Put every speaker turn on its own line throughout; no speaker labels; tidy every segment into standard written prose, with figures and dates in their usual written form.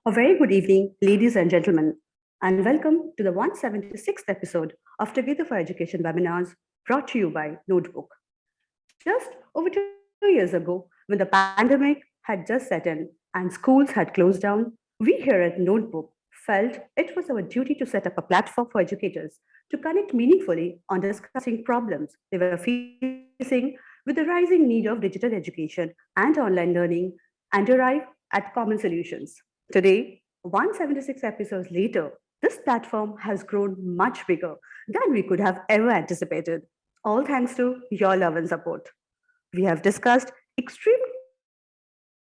A very good evening, ladies and gentlemen, and welcome to the 176th episode of Together for Education webinars brought to you by Notebook. Just over 2 years ago, when the pandemic had just set in and schools had closed down, we here at Notebook felt it was our duty to set up a platform for educators to connect meaningfully on discussing problems they were facing with the rising need of digital education and online learning and arrive at common solutions. Today, 176 episodes later, this platform has grown much bigger than we could have ever anticipated, all thanks to your love and support. We have discussed extremely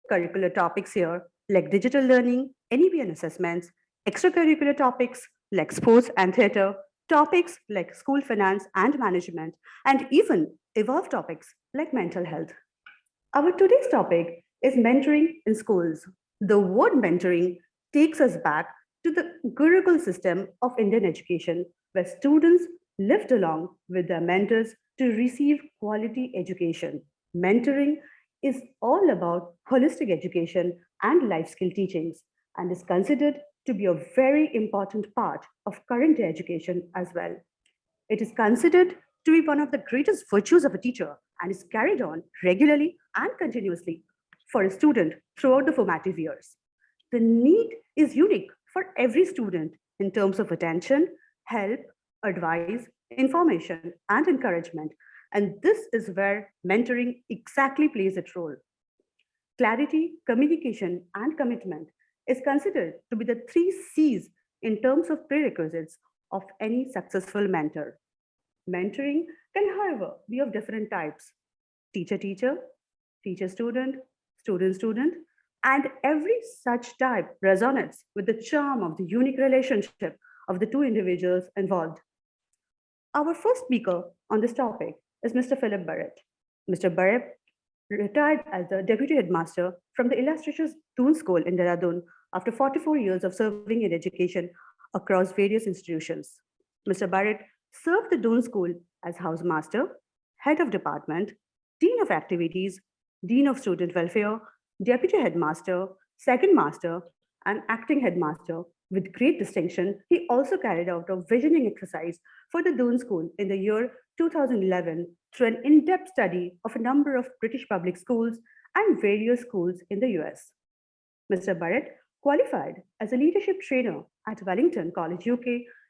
curricular topics here, like digital learning, NEBN assessments, extracurricular topics like sports and theatre, topics like school finance and management, and even evolved topics like mental health. Our today's topic is mentoring in schools. The word mentoring takes us back to the Gurukul system of Indian education, where students lived along with their mentors to receive quality education. Mentoring is all about holistic education and life skill teachings and is considered to be a very important part of current day education as well. It is considered to be one of the greatest virtues of a teacher and is carried on regularly and continuously for a student throughout the formative years. The need is unique for every student in terms of attention, help, advice, information, and encouragement. And this is where mentoring exactly plays its role. Clarity, communication, and commitment is considered to be the three C's in terms of prerequisites of any successful mentor. Mentoring can, however, be of different types: teacher teacher, teacher student, student student, and every such type resonates with the charm of the unique relationship of the two individuals involved. Our first speaker on this topic is Mr. Philip Burrett. Mr. Burrett retired as the deputy headmaster from the illustrious Doon School in Dehradun after 44 years of serving in education across various institutions. Mr. Burrett served the Doon School as housemaster, head of department, dean of activities, dean of student welfare, deputy headmaster, second master, and acting headmaster. With great distinction, he also carried out a visioning exercise for the Doon School in the year 2011 through an in depth study of a number of British public schools and various schools in the US. Mr. Burrett qualified as a leadership trainer at Wellington College, UK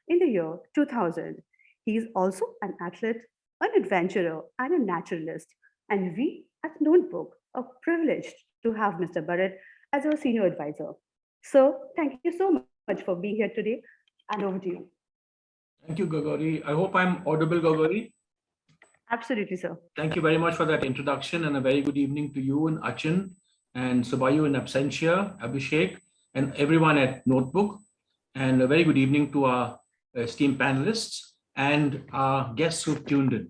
in the year 2000. He is also an athlete, an adventurer, and a naturalist. And we at Notebook are privileged to have Mr. Burrett as our senior advisor. So, thank you so much for being here today, and over to you.
Thank you, Gagori. I hope I'm audible, Gagori.
Absolutely, sir.
Thank you very much for that introduction, and a very good evening to you and Achin and Subhash in absentia, Abhishek, and everyone at Notebook. And a very good evening to our esteemed panelists and our guests who've tuned in.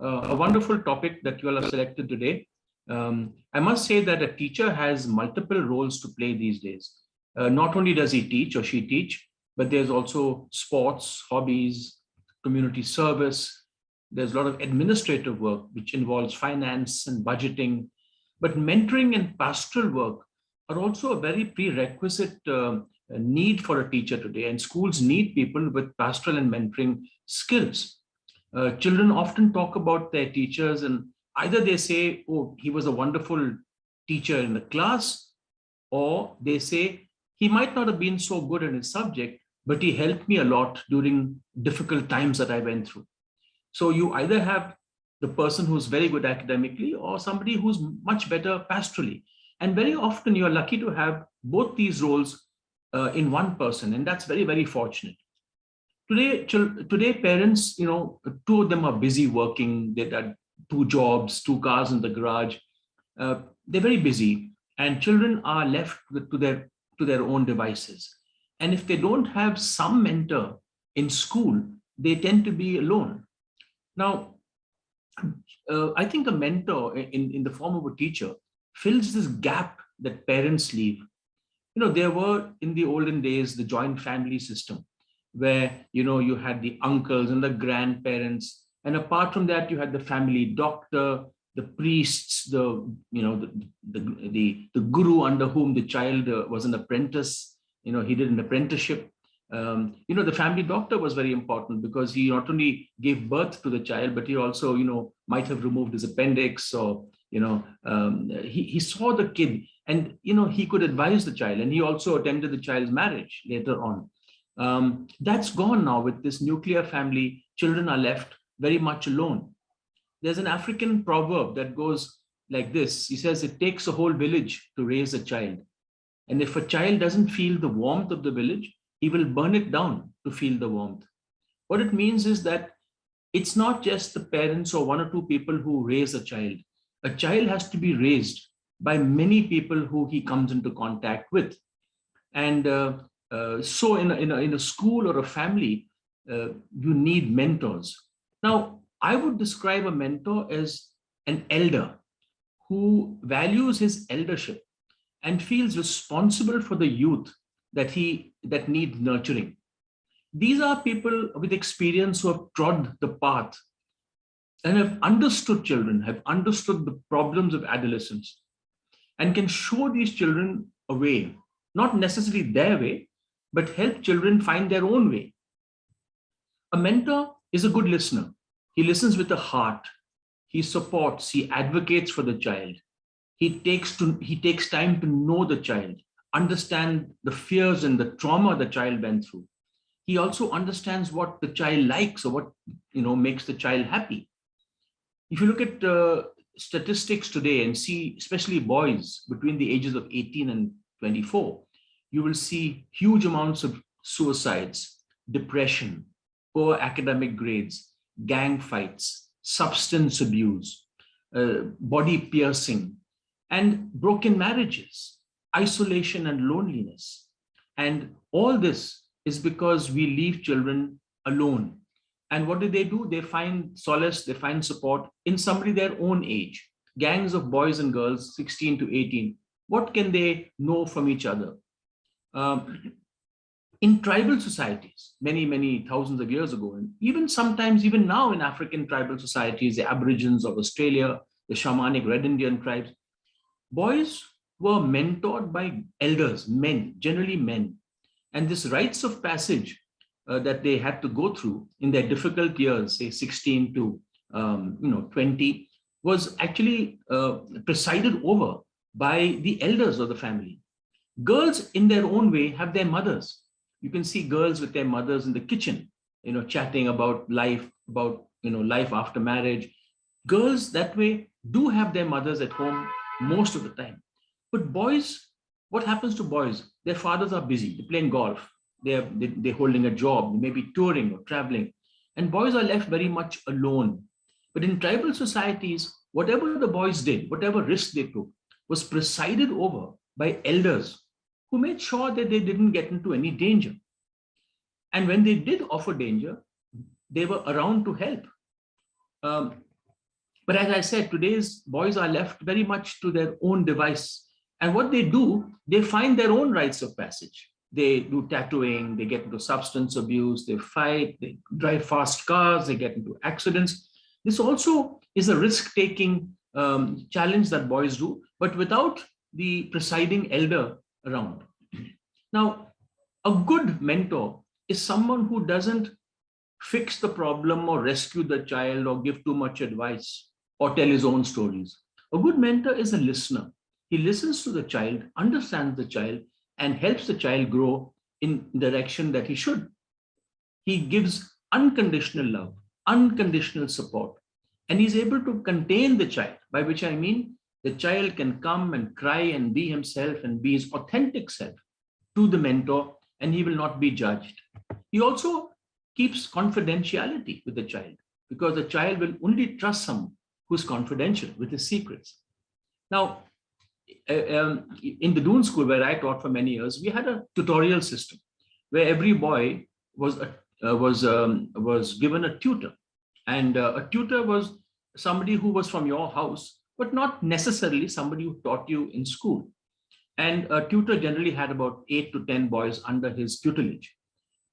A wonderful topic that you all have selected today. I must say that a teacher has multiple roles to play these days. Not only does he teach or she teach, but there's also sports, hobbies, community service. There's a lot of administrative work, which involves finance and budgeting. But mentoring and pastoral work are also a very prerequisite need for a teacher today. And schools need people with pastoral and mentoring skills. Children often talk about their teachers, and either they say, oh, he was a wonderful teacher in the class, or they say, he might not have been so good in his subject, but he helped me a lot during difficult times that I went through. So you either have the person who's very good academically or somebody who's much better pastorally. And very often you're lucky to have both these roles in one person, and that's very, very fortunate. Today, parents, two of them are busy working. They got two jobs, two cars in the garage. They're very busy, and children are left to their own devices. And if they don't have some mentor in school, they tend to be alone. Now, I think a mentor in the form of a teacher fills this gap that parents leave. There were in the olden days the joint family system, where you had the uncles and the grandparents, and apart from that you had the family doctor, the priests, the guru under whom the child was an apprentice, He did an apprenticeship. The family doctor was very important because he not only gave birth to the child, but he also, might have removed his appendix, or, he saw the kid, and, he could advise the child, and he also attended the child's marriage later on. That's gone now. With this nuclear family, children are left very much alone. There's an African proverb that goes like this. He says, it takes a whole village to raise a child. And if a child doesn't feel the warmth of the village, he will burn it down to feel the warmth. What it means is that it's not just the parents or one or two people who raise a child. A child has to be raised by many people who he comes into contact with. And so in a school or a family, you need mentors. Now, I would describe a mentor as an elder who values his eldership and feels responsible for the youth that need nurturing. These are people with experience who have trod the path and have understood children, have understood the problems of adolescence, and can show these children a way, not necessarily their way, but help children find their own way. A mentor is a good listener. He listens with a heart. He supports, he advocates for the child. He takes time to know the child, understand the fears and the trauma the child went through. He also understands what the child likes or what makes the child happy. If you look at statistics today and see, especially boys between the ages of 18 and 24, you will see huge amounts of suicides, depression, poor academic grades, gang fights, substance abuse, body piercing, and broken marriages, isolation and loneliness. And all this is because we leave children alone. And what do? They find solace, they find support in somebody their own age. Gangs of boys and girls, 16 to 18. What can they know from each other? In tribal societies, many, many thousands of years ago, and even sometimes, even now in African tribal societies, the Aborigines of Australia, the shamanic Red Indian tribes, boys were mentored by elders, men, generally men. And this rites of passage that they had to go through in their difficult years, say 16 to 20, was actually presided over by the elders of the family. Girls in their own way have their mothers. You can see girls with their mothers in the kitchen, chatting about life, about life after marriage. Girls that way do have their mothers at home most of the time. But boys, what happens to boys? Their fathers are busy. They're playing golf. They're holding a job, maybe touring or traveling. And boys are left very much alone. But in tribal societies, whatever the boys did, whatever risk they took, was presided over by elders who made sure that they didn't get into any danger. And when they did offer danger, they were around to help. But as I said, today's boys are left very much to their own device. And what they do, they find their own rites of passage. They do tattooing, they get into substance abuse, they fight, they drive fast cars, they get into accidents. This also is a risk-taking challenge that boys do, but without the presiding elder around. Now, a good mentor is someone who doesn't fix the problem or rescue the child or give too much advice or tell his own stories. A good mentor is a listener. He listens to the child, understands the child, and helps the child grow in the direction that he should. He gives unconditional love, unconditional support, and he's able to contain the child, by which I mean the child can come and cry and be himself and be his authentic self to the mentor, and he will not be judged. He also keeps confidentiality with the child, because the child will only trust someone who's confidential with his secrets. Now, in the Doon school where I taught for many years, we had a tutorial system where every boy was given a tutor, and a tutor was somebody who was from your house, but not necessarily somebody who taught you in school. And a tutor generally had about 8 to 10 boys under his tutelage.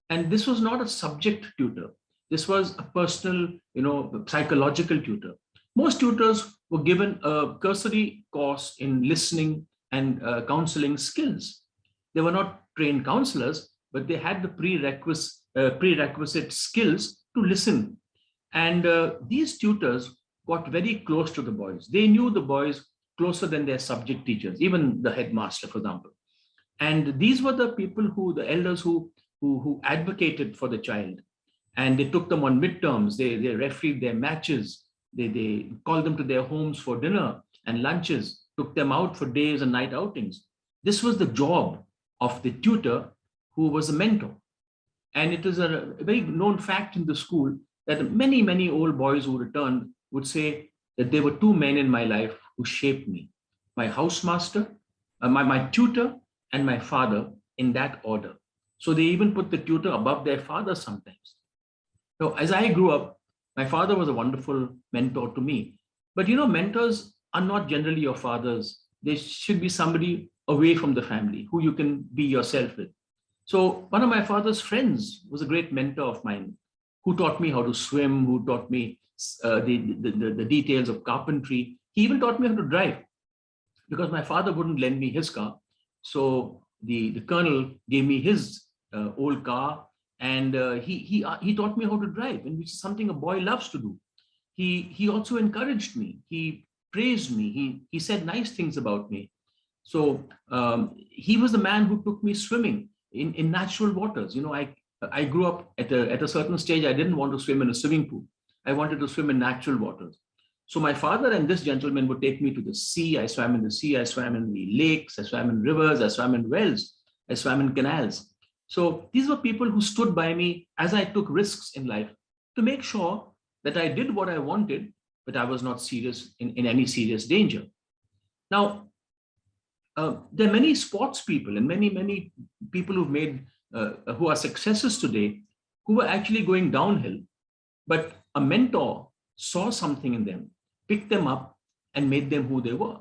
And this was not a subject tutor. This was a personal, psychological tutor. Most tutors were given a cursory course in listening and counseling skills. They were not trained counselors, but they had the prerequisite skills to listen. And these tutors got very close to the boys. They knew the boys closer than their subject teachers, even the headmaster, for example. And these were the people the elders who advocated for the child. And they took them on midterms, they refereed their matches, they called them to their homes for dinner and lunches, took them out for days and night outings. This was the job of the tutor who was a mentor. And it is a very known fact in the school that many, many old boys who returned would say that there were two men in my life who shaped me: my housemaster, my tutor, and my father, in that order. So they even put the tutor above their father sometimes. So as I grew up, my father was a wonderful mentor to me. But mentors are not generally your fathers. They should be somebody away from the family who you can be yourself with. So one of my father's friends was a great mentor of mine, who taught me how to swim, who taught me the details of carpentry. He even taught me how to drive, because my father wouldn't lend me his car. So the colonel gave me his old car, and he taught me how to drive, and which is something a boy loves to do. He also encouraged me. He praised me. He said nice things about me. So he was the man who took me swimming in natural waters. I grew up at a certain stage. I didn't want to swim in a swimming pool. I wanted to swim in natural waters. So my father and this gentleman would take me to the sea. I swam in the sea. I swam in the lakes. I swam in rivers. I swam in wells. I swam in canals. So these were people who stood by me as I took risks in life to make sure that I did what I wanted, but I was not serious in any serious danger. Now, there are many sports people and many people who are successes today, who were actually going downhill, but a mentor saw something in them, picked them up, and made them who they were.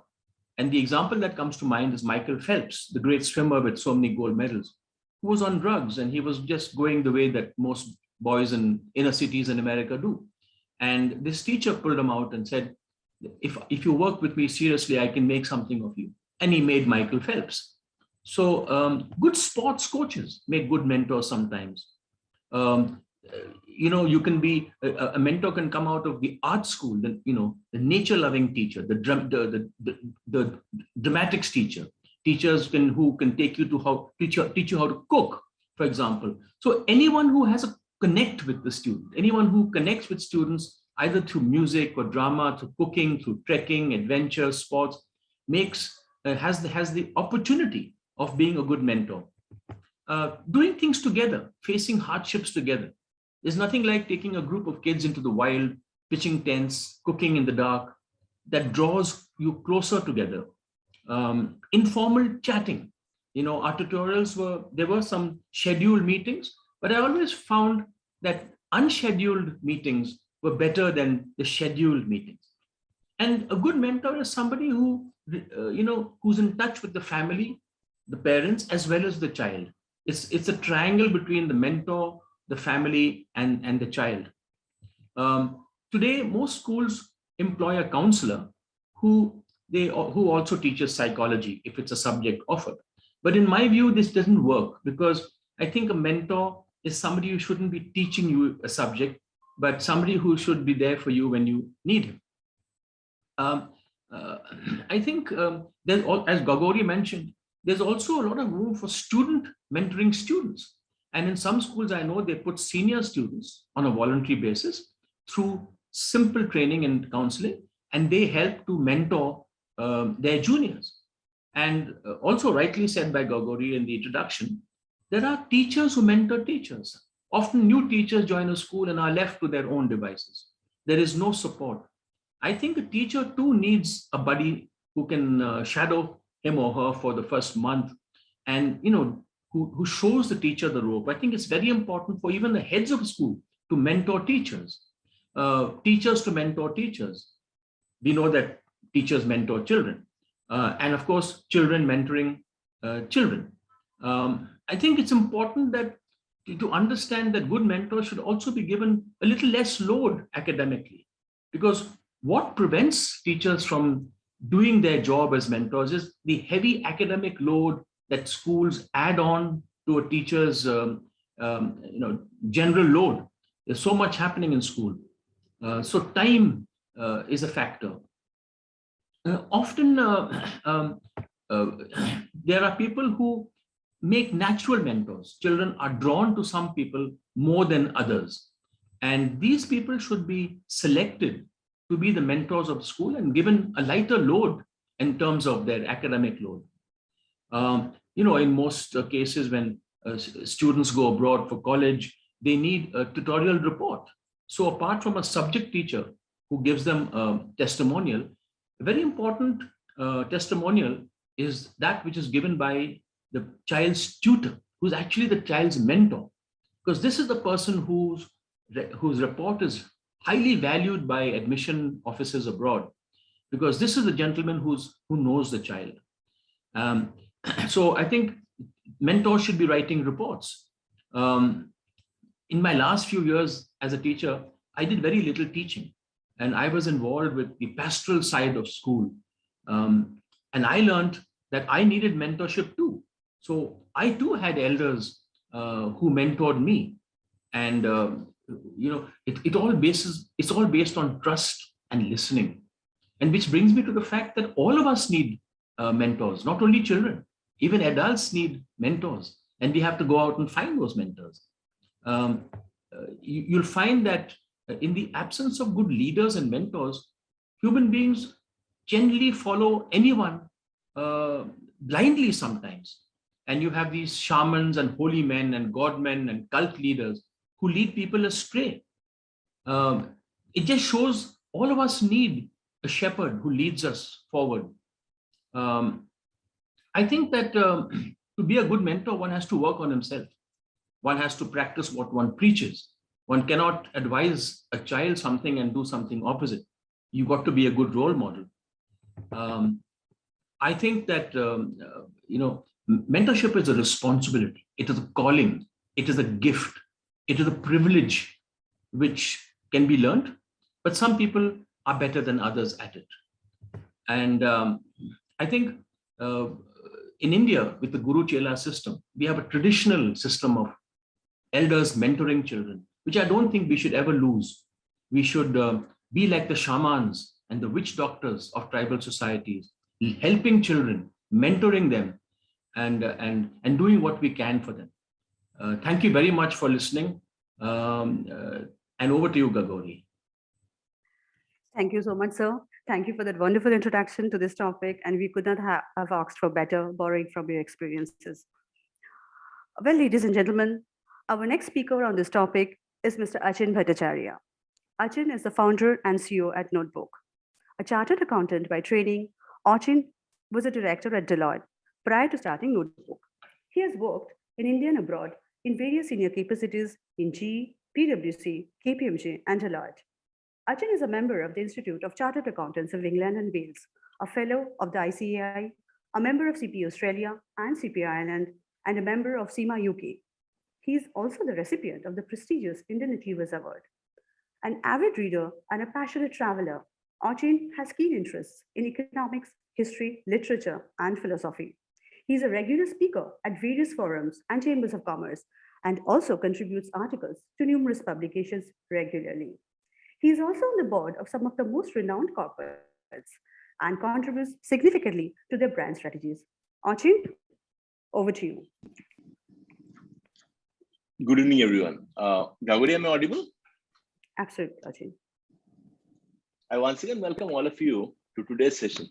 And the example that comes to mind is Michael Phelps, the great swimmer with so many gold medals, who was on drugs, and he was just going the way that most boys in inner cities in America do. And this teacher pulled him out and said, if you work with me seriously, I can make something of you. And he made Michael Phelps. So good sports coaches make good mentors sometimes. You can be a mentor can come out of the art school, the nature loving teacher, the dramatics teacher, teachers who can take you to teach you how to cook, for example. So anyone who has a connect with the student, anyone who connects with students either through music or drama, through cooking, through trekking, adventure, sports, has the opportunity of being a good mentor. Doing things together, facing hardships together. There's nothing like taking a group of kids into the wild, pitching tents, cooking in the dark, that draws you closer together. Informal chatting. Our tutorials there were some scheduled meetings, but I always found that unscheduled meetings were better than the scheduled meetings. And a good mentor is somebody who's in touch with the family, the parents, as well as the child. It's a triangle between the mentor, the family, and the child. Today, most schools employ a counselor who also teaches psychology if it's a subject offered. But in my view, this doesn't work, because I think a mentor is somebody who shouldn't be teaching you a subject, but somebody who should be there for you when you need him. I think as Gagori mentioned, there's also a lot of room for student mentoring students. And in some schools, I know they put senior students on a voluntary basis through simple training and counseling, and they help to mentor their juniors. And also rightly said by Gagori in the introduction, there are teachers who mentor teachers. Often new teachers join a school and are left to their own devices. There is no support. I think a teacher too needs a buddy who can shadow him or her for the first month, and who shows the teacher the rope. I think it's very important for even the heads of school to mentor teachers, teachers to mentor teachers. We know that teachers mentor children, and of course, children mentoring children. I think it's important that to understand that good mentors should also be given a little less load academically, because what prevents teachers from doing their job as mentors is the heavy academic load that schools add on to a teacher's general load. There's so much happening in school. So time is a factor. Often there are people who make natural mentors. Children are drawn to some people more than others. And these people should be selected to be the mentors of the school and given a lighter load in terms of their academic load. In most cases, when students go abroad for college, they need a tutorial report. So apart from a subject teacher who gives them a testimonial, a very important testimonial is that which is given by the child's tutor, who's actually the child's mentor, because this is the person whose report is highly valued by admission officers abroad, because this is the gentleman who knows the child. So I think mentors should be writing reports. In my last few years as a teacher, I did very little teaching, and I was involved with the pastoral side of school. And I learned that I needed mentorship too. So I too had elders who mentored me. And it's all based on trust and listening. And which brings me to the fact that all of us need mentors, not only children, even adults need mentors, and we have to go out and find those mentors. You'll find that in the absence of good leaders and mentors, human beings generally follow anyone blindly sometimes. And you have these shamans and holy men and godmen and cult leaders who lead people astray. It just shows all of us need a shepherd who leads us forward. I think that to be a good mentor, one has to work on himself. One has to practice what one preaches. One cannot advise a child something and do something opposite. You've got to be a good role model. I think that, mentorship is a responsibility. It is a calling. It is a gift. It is a privilege which can be learned, but some people are better than others at it. And I think in India, with the Guru Chela system, we have a traditional system of elders mentoring children, which I don't think we should ever lose. We should be like the shamans and the witch doctors of tribal societies, helping children, mentoring them, and doing what we can for them. Thank you very much for listening. And over to you, Gagori.
Thank you so much, sir. Thank you for that wonderful introduction to this topic, and we could not have asked for better, borrowing from your experiences. Well, ladies and gentlemen, our next speaker on this topic is Mr. Achin Bhattacharyya. Achin is the founder and CEO at Notebook. A chartered accountant by training, Achin was a director at Deloitte prior to starting Notebook. He has worked in India and abroad in various senior capacities in GE, PwC, KPMG, and Deloitte. Achin is a member of the Institute of Chartered Accountants of England and Wales, a fellow of the ICAI, a member of CPA Australia and CPA Ireland, and a member of CIMA UK. He is also the recipient of the prestigious Indian Achievers Award. An avid reader and a passionate traveler, Achin has keen interests in economics, history, literature, and philosophy. He is a regular speaker at various forums and chambers of commerce, and also contributes articles to numerous publications regularly. He is also on the board of some of the most renowned corporates and contributes significantly to their brand strategies. Achin, over to you.
Good evening, everyone. Gagori, am I audible?
Absolutely, Achin.
I once again welcome all of you to today's session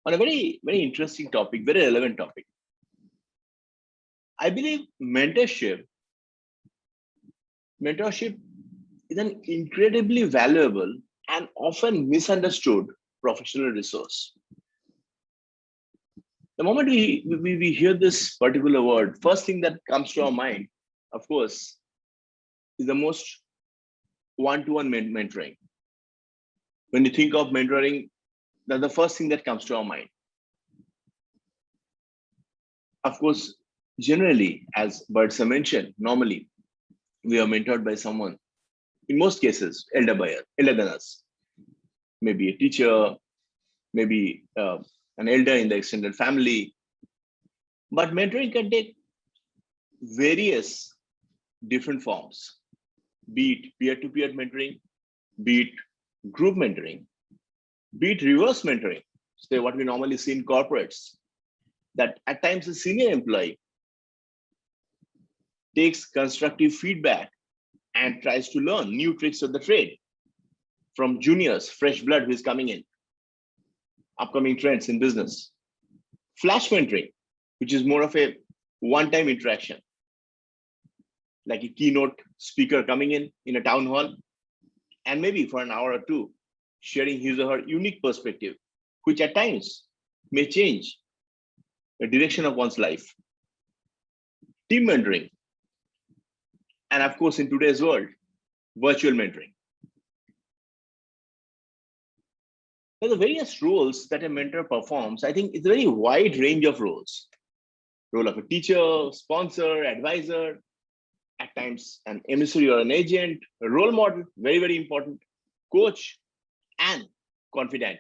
on a very, very interesting topic, very relevant topic. I believe mentorship is an incredibly valuable and often misunderstood professional resource. The moment we hear this particular word, first thing that comes to our mind, of course, is the most one-to-one mentoring. When you think of mentoring, that's the first thing that comes to our mind. Of course, generally, as Burrett mentioned, normally we are mentored by someone, in most cases, elder than us. Maybe a teacher, maybe an elder in the extended family. But mentoring can take various different forms, be it peer-to-peer mentoring, be it group mentoring, be it reverse mentoring, say what we normally see in corporates, that at times a senior employee takes constructive feedback and tries to learn new tricks of the trade from juniors, fresh blood who is coming in, upcoming trends in business. Flash mentoring, which is more of a one-time interaction, like a keynote speaker coming in a town hall, and maybe for an hour or two, sharing his or her unique perspective, which at times may change the direction of one's life. Team mentoring, and of course, in today's world, virtual mentoring. Now, the various roles that a mentor performs, I think it's a very wide range of roles. Role of a teacher, sponsor, advisor, at times an emissary or an agent, a role model, very, very important, coach, and confidant.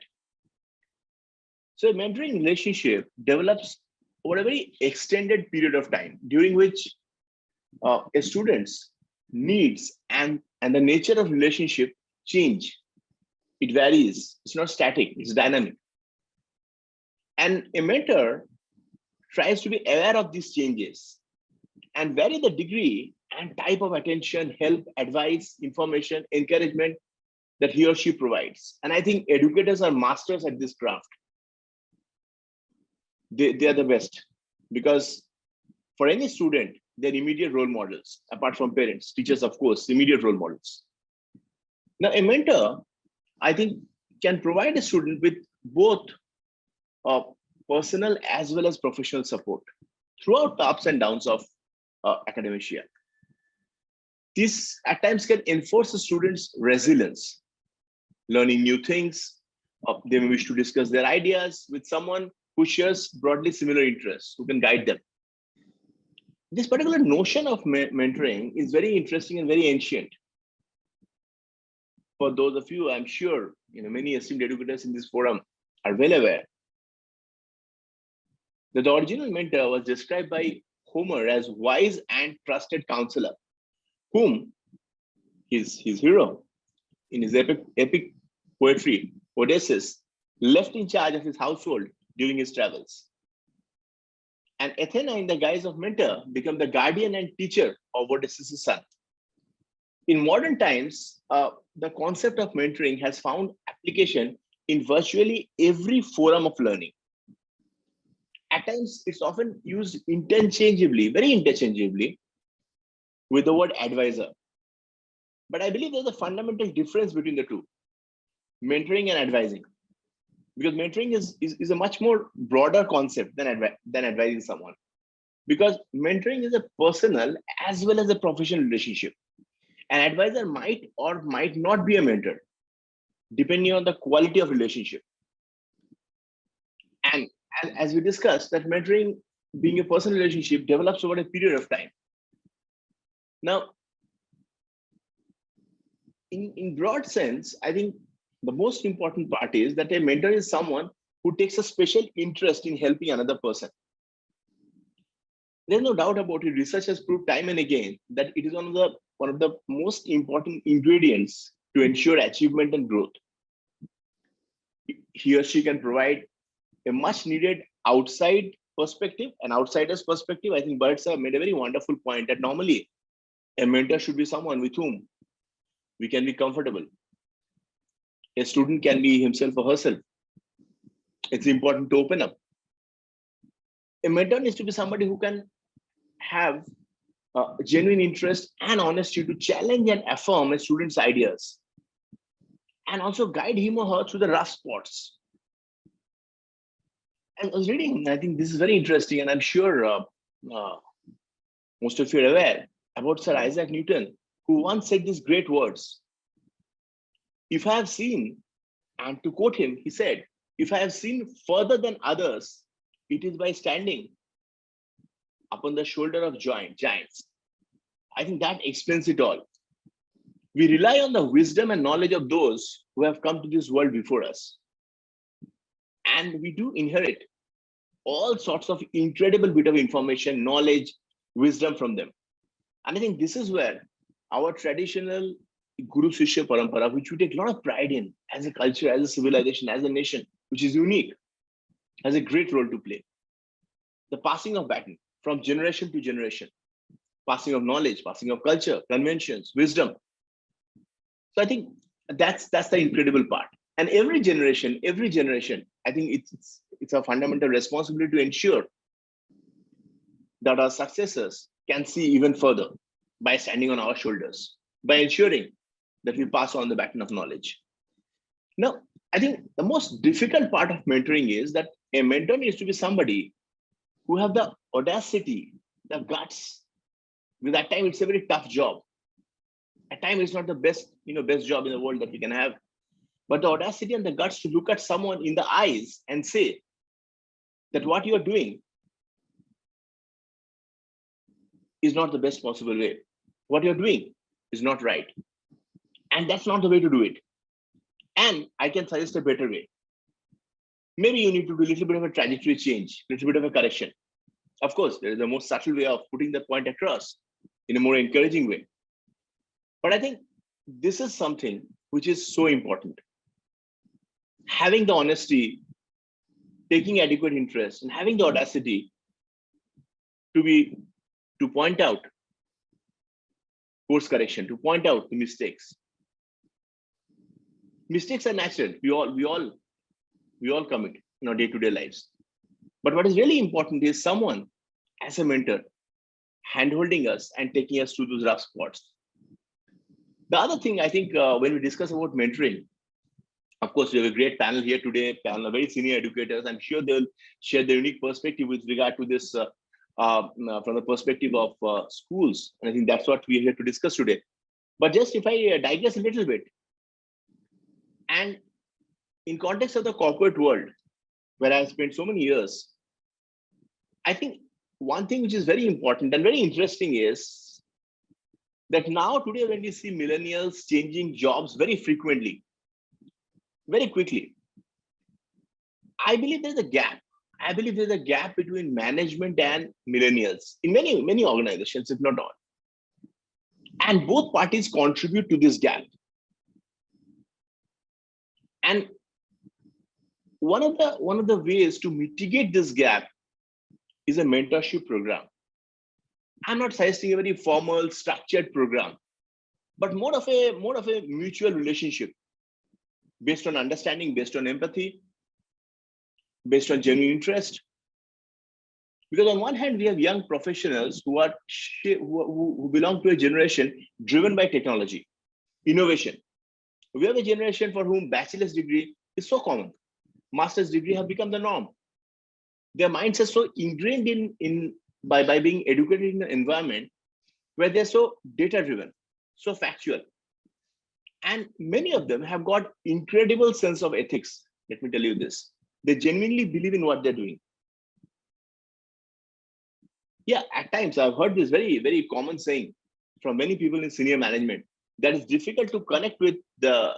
So a mentoring relationship develops over a very extended period of time, during which a student's needs and the nature of relationship change. It varies. It's not static, it's dynamic. And a mentor tries to be aware of these changes and vary the degree and type of attention, help, advice, information, encouragement that he or she provides. And I think educators are masters at this craft. They are the best, because for any student, they're immediate role models, apart from parents, teachers, of course, immediate role models. Now, a mentor, I think, can provide a student with both personal as well as professional support throughout the ups and downs of academia. This at times can enforce the students' resilience, learning new things. They may wish to discuss their ideas with someone who shares broadly similar interests, who can guide them. This particular notion of mentoring is very interesting and very ancient. For those of you, I'm sure, many esteemed educators in this forum are well aware that the original mentor was described by Homer as wise and trusted counselor, whom his hero in his epic poetry, Odysseus, left in charge of his household during his travels. And Athena, in the guise of mentor, became the guardian and teacher of Odysseus' son. In modern times, the concept of mentoring has found application in virtually every forum of learning. At times, it's often used interchangeably, very interchangeably, with the word advisor. But I believe there's a fundamental difference between the two, mentoring and advising. Because mentoring is a much more broader concept than advising someone. Because mentoring is a personal as well as a professional relationship. An advisor might or might not be a mentor, depending on the quality of relationship. And as we discussed, that mentoring, being a personal relationship, develops over a period of time. Now, in broad sense, I think the most important part is that a mentor is someone who takes a special interest in helping another person. There's no doubt about it. Research has proved time and again that it is one of the most important ingredients to ensure achievement and growth. He or she can provide a much needed outside perspective, an outsider's perspective. I think Burrett made a very wonderful point that normally a mentor should be someone with whom we can be comfortable. A student can be himself or herself. It's important to open up. A mentor needs to be somebody who can have genuine interest and honesty to challenge and affirm a student's ideas, and also guide him or her through the rough spots. And I was reading, I think this is very interesting, and I'm sure most of you are aware about Sir Isaac Newton, who once said these great words. If I have seen, and to quote him, he said, if I have seen further than others, it is by standing upon the shoulder of giants. I think that explains it all. We rely on the wisdom and knowledge of those who have come to this world before us. And we do inherit all sorts of incredible bit of information, knowledge, wisdom from them. And I think this is where our traditional Guru Shishya Parampara, which we take a lot of pride in as a culture, as a civilization, as a nation, which is unique, has a great role to play. The passing of baton from generation to generation, passing of knowledge, passing of culture, conventions, wisdom. So I think that's the incredible part. And every generation, I think it's a fundamental responsibility to ensure that our successors can see even further by standing on our shoulders, by ensuring that we pass on the baton of knowledge. Now, I think the most difficult part of mentoring is that a mentor needs to be somebody who have the audacity, the guts. Because at times it's a very tough job. At times it's not the best job in the world that we can have. But the audacity and the guts to look at someone in the eyes and say that what you're doing is not the best possible way. What you're doing is not right. And that's not the way to do it. And I can suggest a better way. Maybe you need to do a little bit of a trajectory change, a little bit of a correction. Of course, there is a more subtle way of putting the point across in a more encouraging way. But I think this is something which is so important. Having the honesty, taking adequate interest, and having the audacity to point out course correction, to point out the mistakes. Mistakes are natural. We all commit in our day-to-day lives. But what is really important is someone as a mentor hand-holding us and taking us through those rough spots. The other thing I think when we discuss about mentoring, of course, we have a great panel here today, panel of very senior educators. I'm sure they'll share their unique perspective with regard to this from the perspective of schools. And I think that's what we're here to discuss today. But just if I digress a little bit, and in context of the corporate world, where I've spent so many years, I think one thing which is very important and very interesting is that now today when we see millennials changing jobs very frequently, very quickly, I believe there's a gap. I believe there's a gap between management and millennials in many organizations, if not all. And both parties contribute to this gap. And one of the ways to mitigate this gap is a mentorship program. I'm not suggesting a very formal, structured program, but more of a mutual relationship based on understanding, based on empathy, based on genuine interest. Because on one hand, we have young professionals who belong to a generation driven by technology, innovation. We have a generation for whom bachelor's degree is so common. Master's degree have become the norm. Their minds are so ingrained by being educated in an environment where they're so data driven, so factual. And many of them have got incredible sense of ethics. Let me tell you this. They genuinely believe in what they're doing. Yeah, at times I've heard this very, very common saying from many people in senior management that it's difficult to connect with the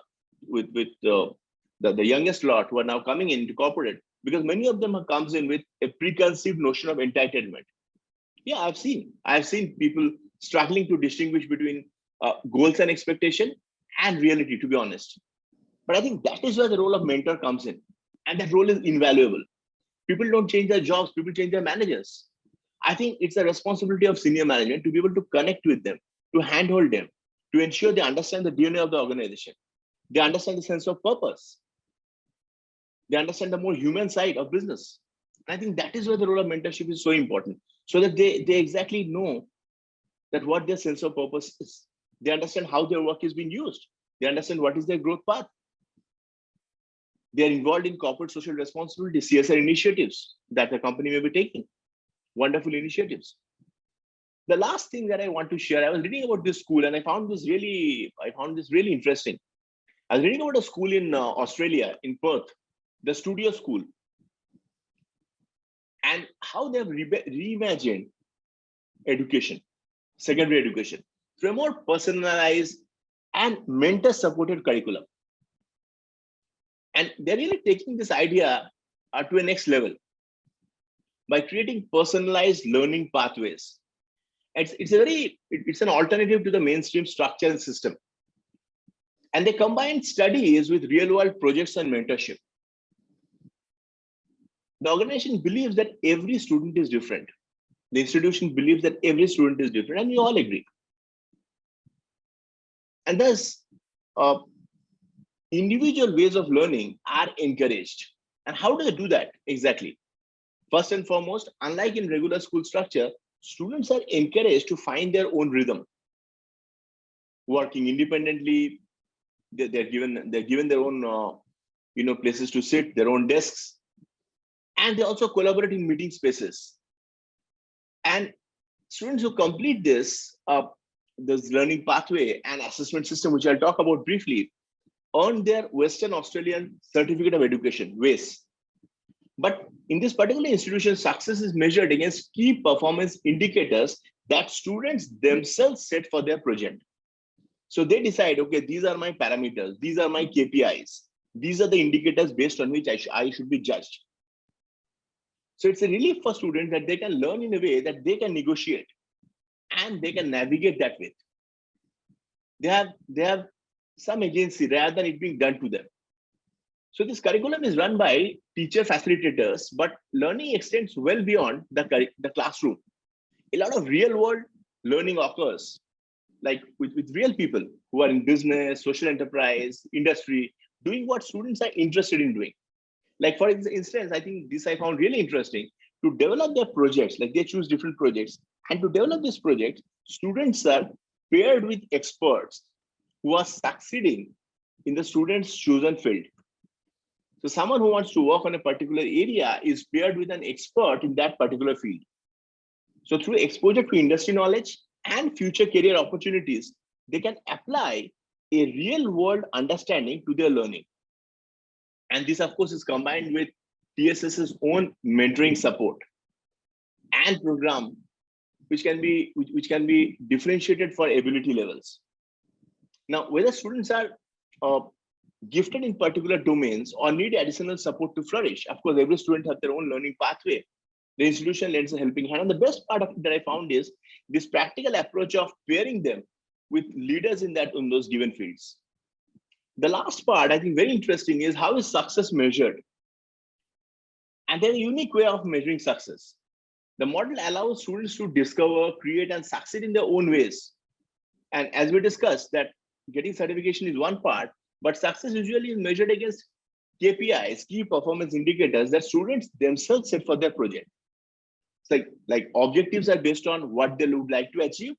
youngest lot who are now coming into corporate, because many of them comes in with a preconceived notion of entitlement. Yeah, I've seen people struggling to distinguish between goals and expectation and reality, to be honest. But I think that is where the role of mentor comes in. And that role is invaluable. People don't change their jobs, people change their managers. I think it's a responsibility of senior management to be able to connect with them, to handhold them, to ensure they understand the DNA of the organization. They understand the sense of purpose. They understand the more human side of business. And I think that is where the role of mentorship is so important, so that they exactly know that what their sense of purpose is. They understand how their work is being used. They understand what is their growth path. They are involved in corporate social responsibility, CSR initiatives that the company may be taking. Wonderful initiatives. The last thing that I want to share, I was reading about this school and I found this really interesting. I was reading about a school in Australia, in Perth, the Studio School, and how they have reimagined education, secondary education, through a more personalized and mentor-supported curriculum. And they're really taking this idea to a next level by creating personalized learning pathways It's an alternative to the mainstream structure and system. And they combine studies with real world projects and mentorship. The organization believes that every student is different. The institution believes that every student is different, and we all agree. And thus, individual ways of learning are encouraged. And how do they do that exactly? First and foremost, unlike in regular school structure, students are encouraged to find their own rhythm. Working independently, they're given their own places to sit, their own desks, and they also collaborate in meeting spaces. And students who complete this learning pathway and assessment system, which I'll talk about briefly, earn their Western Australian Certificate of Education, WACE. But in this particular institution, success is measured against key performance indicators that students themselves set for their project. So they decide, okay, these are my parameters, these are my KPIs, these are the indicators based on which I should be judged. So it's a relief for students that they can learn in a way that they can negotiate and they can navigate that with. They have some agency rather than it being done to them. So this curriculum is run by teacher facilitators, but learning extends well beyond the classroom. A lot of real world learning occurs, like with real people who are in business, social enterprise, industry, doing what students are interested in doing. Like for instance, I think this I found really interesting, to develop their projects, like they choose different projects, and to develop this project, students are paired with experts who are succeeding in the student's chosen field. So someone who wants to work on a particular area is paired with an expert in that particular field. So through exposure to industry knowledge and future career opportunities, they can apply a real world understanding to their learning. And this, of course, is combined with TSS's own mentoring support and program, which can be differentiated for ability levels. Now, whether students are gifted in particular domains or need additional support to flourish, of course, every student has their own learning pathway. The institution lends a helping hand. And the best part of it that I found is this practical approach of pairing them with leaders in those given fields. The last part, I think very interesting, is how is success measured? And there's a unique way of measuring success. The model allows students to discover, create, and succeed in their own ways. And as we discussed, that getting certification is one part, but success usually is measured against KPIs, key performance indicators that students themselves set for their project. It's like objectives are based on what they would like to achieve,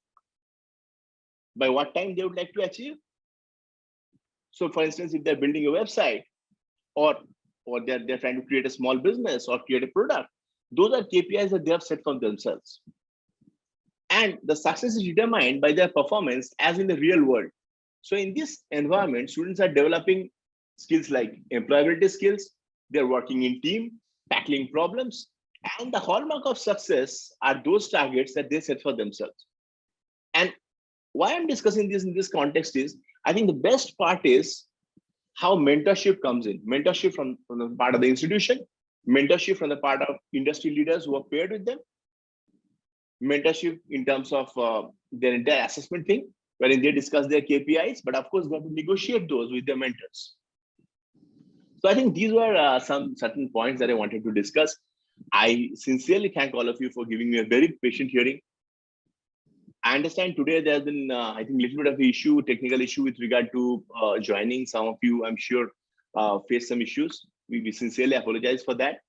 by what time they would like to achieve. So for instance, if they're building a website or they're trying to create a small business or create a product, those are KPIs that they have set for themselves. And the success is determined by their performance as in the real world. So in this environment, students are developing skills like employability skills, they're working in team, tackling problems, and the hallmark of success are those targets that they set for themselves. And why I'm discussing this in this context is, I think the best part is how mentorship comes in. Mentorship from the part of the institution, mentorship from the part of industry leaders who are paired with them, mentorship in terms of their entire assessment thing, wherein they discuss their KPIs, but of course they have to negotiate those with their mentors. So I think these were some certain points that I wanted to discuss. I sincerely thank all of you for giving me a very patient hearing. I understand today there's been, I think, a little bit of issue, technical issue with regard to joining. Some of you, I'm sure, face some issues. We sincerely apologize for that.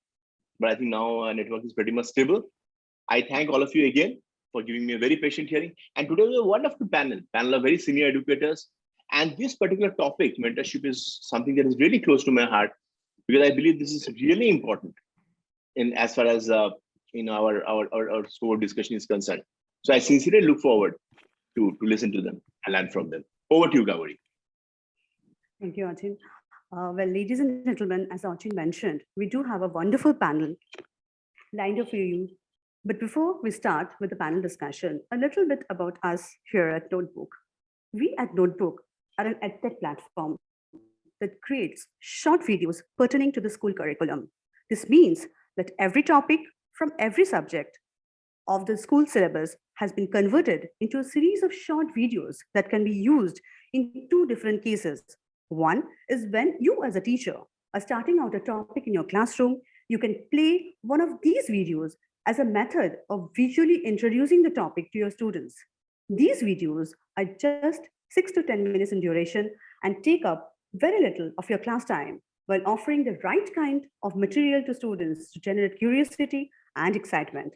But I think now our network is pretty much stable. I thank all of you again for giving me a very patient hearing. And today we have a wonderful panel of very senior educators. And this particular topic, mentorship, is something that is really close to my heart, because I believe this is really important in as far as in our scope of discussion is concerned. So I sincerely look forward to listen to them and learn from them. Over to you, Gauri.
Thank you, Achin. Well, ladies and gentlemen, as Achin mentioned, we do have a wonderful panel lined up for you. But before we start with the panel discussion, a little bit about us here at Notebook. We at Notebook are an edtech platform that creates short videos pertaining to the school curriculum. This means that every topic from every subject of the school syllabus has been converted into a series of short videos that can be used in two different cases. One is when you, as a teacher, are starting out a topic in your classroom, you can play one of these videos as a method of visually introducing the topic to your students. These videos are just 6 to 10 minutes in duration and take up very little of your class time while offering the right kind of material to students to generate curiosity and excitement.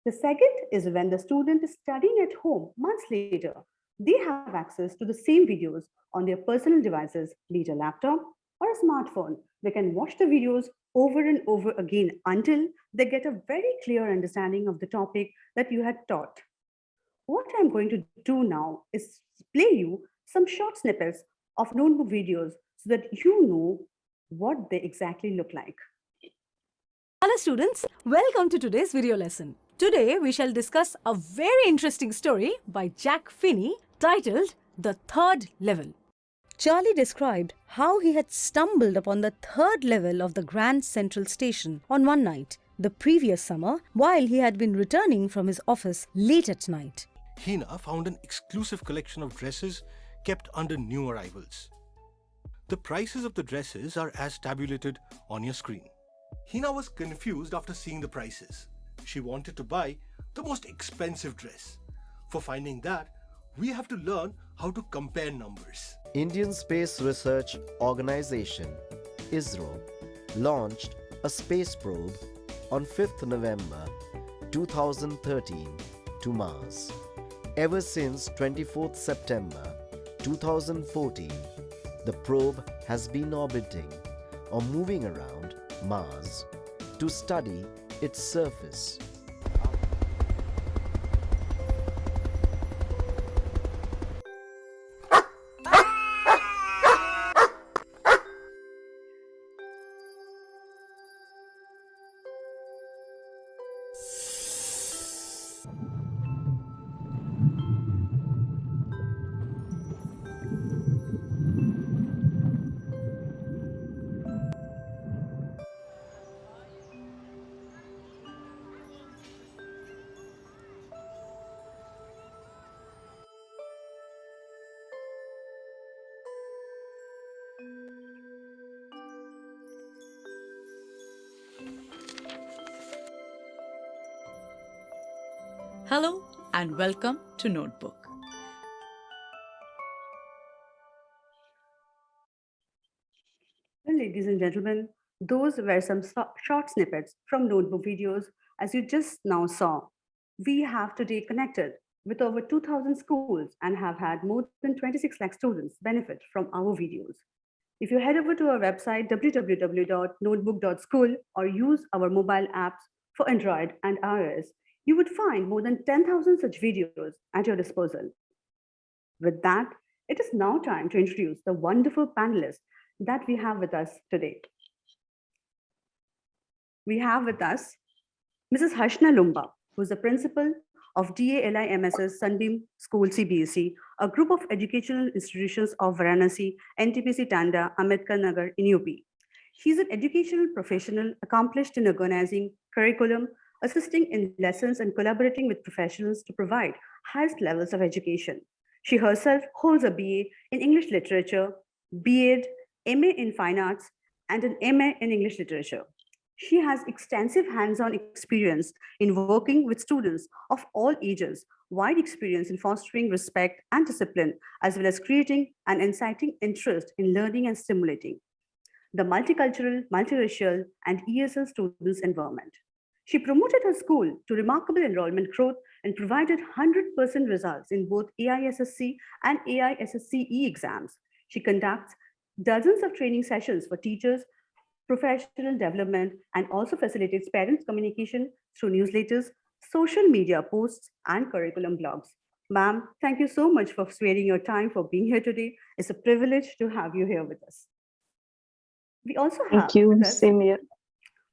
The second is when the student is studying at home months later. They have access to the same videos on their personal devices, be it a laptop or a smartphone. They can watch the videos over and over again until they get a very clear understanding of the topic that you had taught. What I'm going to do now is play you some short snippets of notebook videos so that you know what they exactly look like.
Hello students, welcome to today's video lesson. Today we shall discuss a very interesting story by Jack Finney titled The Third Level. Charlie described how he had stumbled upon the third level of the Grand Central Station on one night, the previous summer, while he had been returning from his office late at night.
Hina found an exclusive collection of dresses kept under new arrivals. The prices of the dresses are as tabulated on your screen. Hina was confused after seeing the prices. She wanted to buy the most expensive dress. For finding that, we have to learn how to compare numbers.
Indian Space Research Organization, ISRO, launched a space probe on 5th November 2013 to Mars. Ever since 24th September 2014, the probe has been orbiting or moving around Mars to study its surface.
Hello and welcome to Notebook.
Well, ladies and gentlemen, those were some short snippets from notebook videos. As you just now saw, we have today connected with over 2,000 schools and have had more than 26 lakh students benefit from our videos. If you head over to our website, www.notebook.school, or use our mobile apps for Android and iOS, you would find more than 10,000 such videos at your disposal. With that, it is now time to introduce the wonderful panelists that we have with us today. We have with us Mrs. Harshna Loomba, who is the principal of DALIMS's Sunbeam School CBSE, a group of educational institutions of Varanasi, NTPC Tanda, Ambedkar Nagar in UP. She's an educational professional accomplished in organizing curriculum, assisting in lessons and collaborating with professionals to provide highest levels of education. She herself holds a BA in English Literature, B.Ed, MA in Fine Arts, and an MA in English Literature. She has extensive hands-on experience in working with students of all ages, wide experience in fostering respect and discipline, as well as creating and inciting interest in learning and stimulating the multicultural, multiracial, and ESL students' environment. She promoted her school to remarkable enrollment growth and provided 100% results in both AISSC and AISSCE exams. She conducts dozens of training sessions for teachers, professional development, and also facilitates parents' communication through newsletters, social media posts, and curriculum blogs. Ma'am, thank you so much for sparing your time for being here today. It's a privilege to have you here with us. We also have
Thank you,
with us,
same here.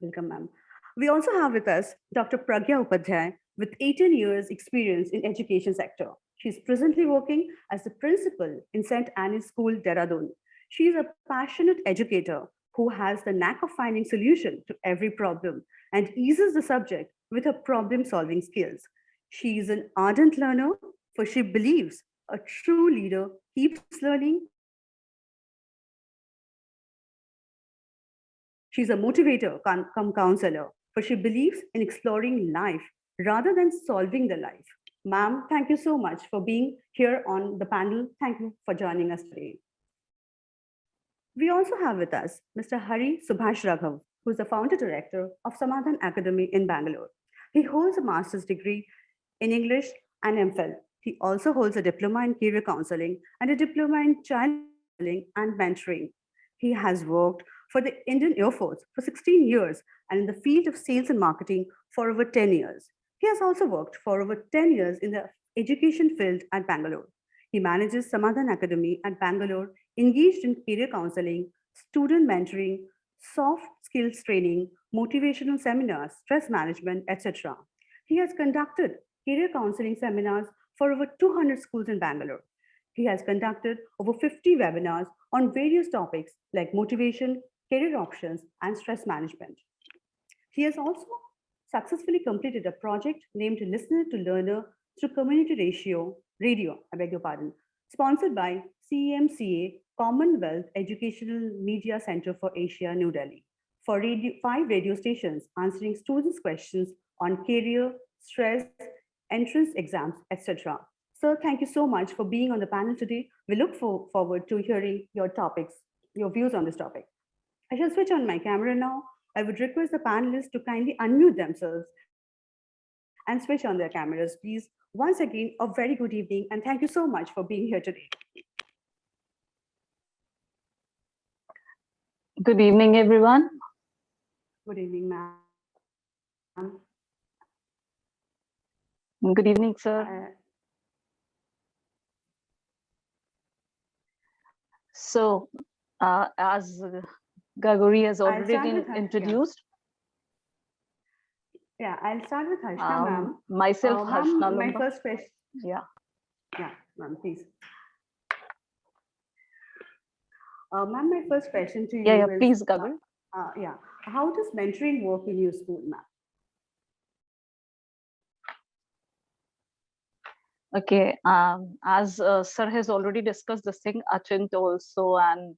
welcome, ma'am. We also have with us Dr. Prgya Upadhyay with 18 years experience in education sector. She's presently working as the principal in St. Anne's School, Dehradun. She is a passionate educator who has the knack of finding solution to every problem and eases the subject with her problem-solving skills. She is an ardent learner, for she believes a true leader keeps learning. She's a motivator, come counselor, for she believes in exploring life rather than solving the life. Ma'am, thank you so much for being here on the panel. Thank you for joining us today. We also have with us Mr. Subhash Raghav, who is the founder director of Samadhan Academy in Bangalore. He holds a master's degree in English and MPhil. He also holds a diploma in career counseling and a diploma in child counseling and mentoring. He has worked for the Indian Air Force for 16 years and in the field of sales and marketing for over 10 years. He has also worked for over 10 years in the education field at Bangalore. He manages Samadhan Academy at Bangalore, engaged in career counseling, student mentoring, soft skills training, motivational seminars, stress management, etc. He has conducted career counseling seminars for over 200 schools in Bangalore. He has conducted over 50 webinars on various topics like motivation, career options, and stress management. He has also successfully completed a project named Listener to Learner through Community Radio, sponsored by CMCA, Commonwealth Educational Media Center for Asia, New Delhi, for 5 radio stations answering students' questions on career, stress, entrance exams, etc. Sir, thank you so much for being on the panel today. We look forward to hearing your views on this topic. I shall switch on my camera now. I would request the panelists to kindly unmute themselves and switch on their cameras, please. Once again, a very good evening, and thank you so much for being here today.
Good evening, everyone.
Good evening, ma'am.
Good evening, sir. So, as Gagori has already been introduced.
Yeah, I'll start with Harshna, ma'am.
Myself, Harshna.
My first question.
Yeah.
Yeah, ma'am, please. Ma'am, my first question to you
yeah,
is...
please, Gagori.
Yeah, how does mentoring work in your school, ma'am?
Okay, as sir has already discussed this thing, Achin also and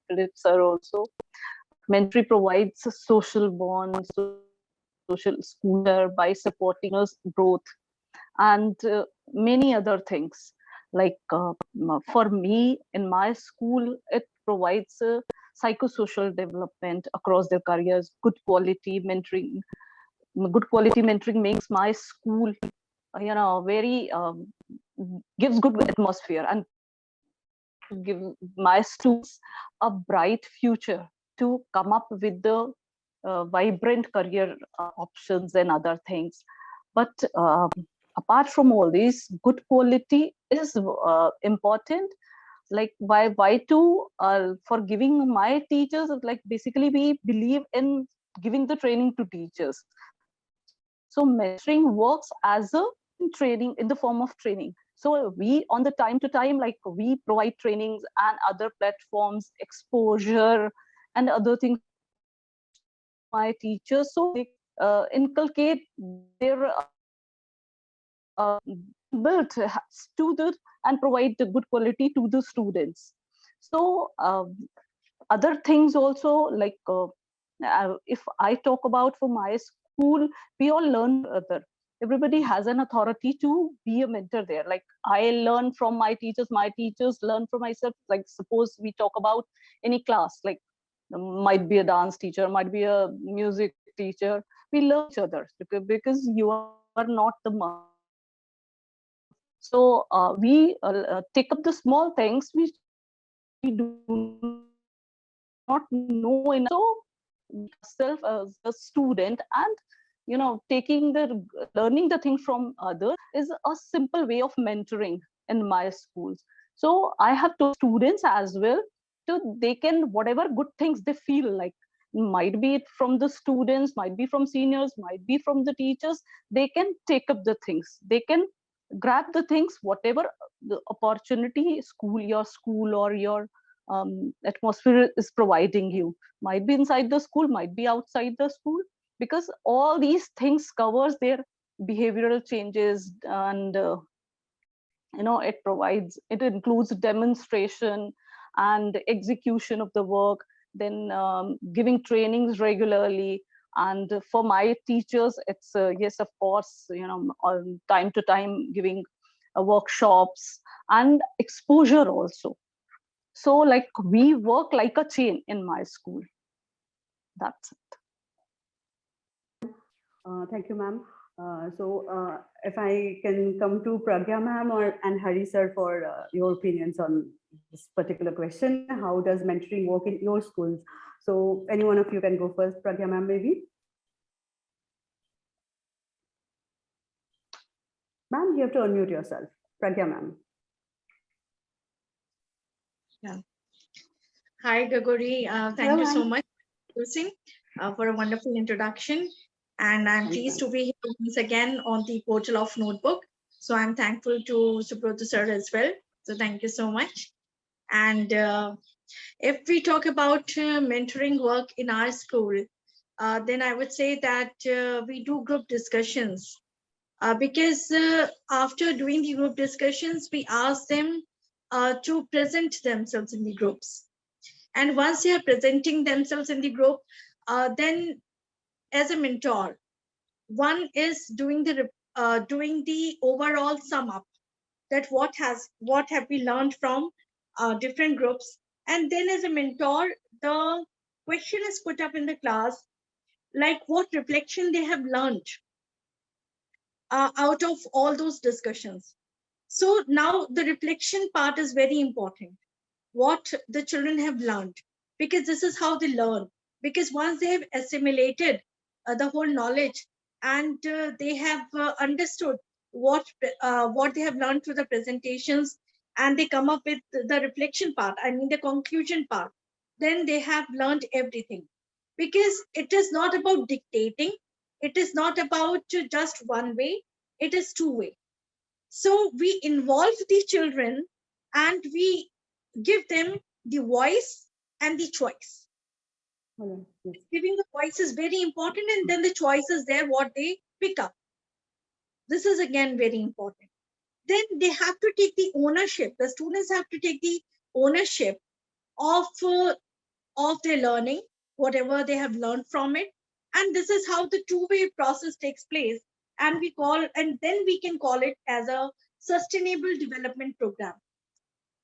Philip sir also, mentoring provides social bonds, social schooler by supporting us growth and many other things. Like for me, in my school, it provides psychosocial development across their careers, good quality mentoring. Good quality mentoring makes my school very gives good atmosphere and give my students a bright future to come up with the vibrant career options and other things. But apart from all these, good quality is important. Like why to for giving my teachers, like basically we believe in giving the training to teachers. So mentoring works as a training in the form of training. So we on the time to time, like we provide trainings and other platforms, exposure and other things my teachers, so they inculcate their built to the and provide the good quality to the students. So other things also, like if I talk about for my school, we all learn other. Everybody has an authority to be a mentor there. Like I learn from my teachers learn from myself. Like suppose we talk about any class, like might be a dance teacher, might be a music teacher. We learn each other because you are not the master. So we take up the small things which we do not know enough. So self as a student and taking the learning the thing from others is a simple way of mentoring in my schools. So I have to students as well, so they can whatever good things they feel like, might be it from the students, might be from seniors, might be from the teachers, they can take up the things, they can grab the things, whatever the opportunity your school or your atmosphere is providing you, might be inside the school, might be outside the school, because all these things covers their behavioral changes, and it includes demonstration and execution of the work, then giving trainings regularly. And for my teachers, it's yes, of course, on time to time giving workshops and exposure also. So like we work like a chain in my school. That's it.
Thank you, ma'am. If I can come to Pragya ma'am and Hari sir for your opinions on this particular question. How does mentoring work in your schools? So any one of you can go first. Pragya ma'am, maybe. Ma'am, you have to unmute yourself. Pragya ma'am.
Yeah. Hi, Gagori. Thank you so much for a wonderful introduction. And I'm pleased to be here once again on the portal of Notebook. So I'm thankful to Subrata sir as well. So thank you so much. And if we talk about mentoring work in our school, then I would say that we do group discussions. Because after doing the group discussions, we ask them to present themselves in the groups. And once they are presenting themselves in the group, then as a mentor, one is doing the overall sum up, that what have we learned from different groups. And then as a mentor, the question is put up in the class, like what reflection they have learned out of all those discussions. So now the reflection part is very important, what the children have learned, because this is how they learn. Because once they have assimilated the whole knowledge, and they have understood what they have learned through the presentations, and they come up with the reflection part, I mean the conclusion part, then they have learned everything. Because it is not about dictating, it is not about just one way, it is two way. So we involve the children and we give them the voice and the choice. Yes. Giving the voice is very important, and then the choice is there, what they pick up. This is again very important. Then they have to take the ownership. The students have to take the ownership of their learning, whatever they have learned from it. And this is how the two-way process takes place. And then we can call it as a sustainable development program.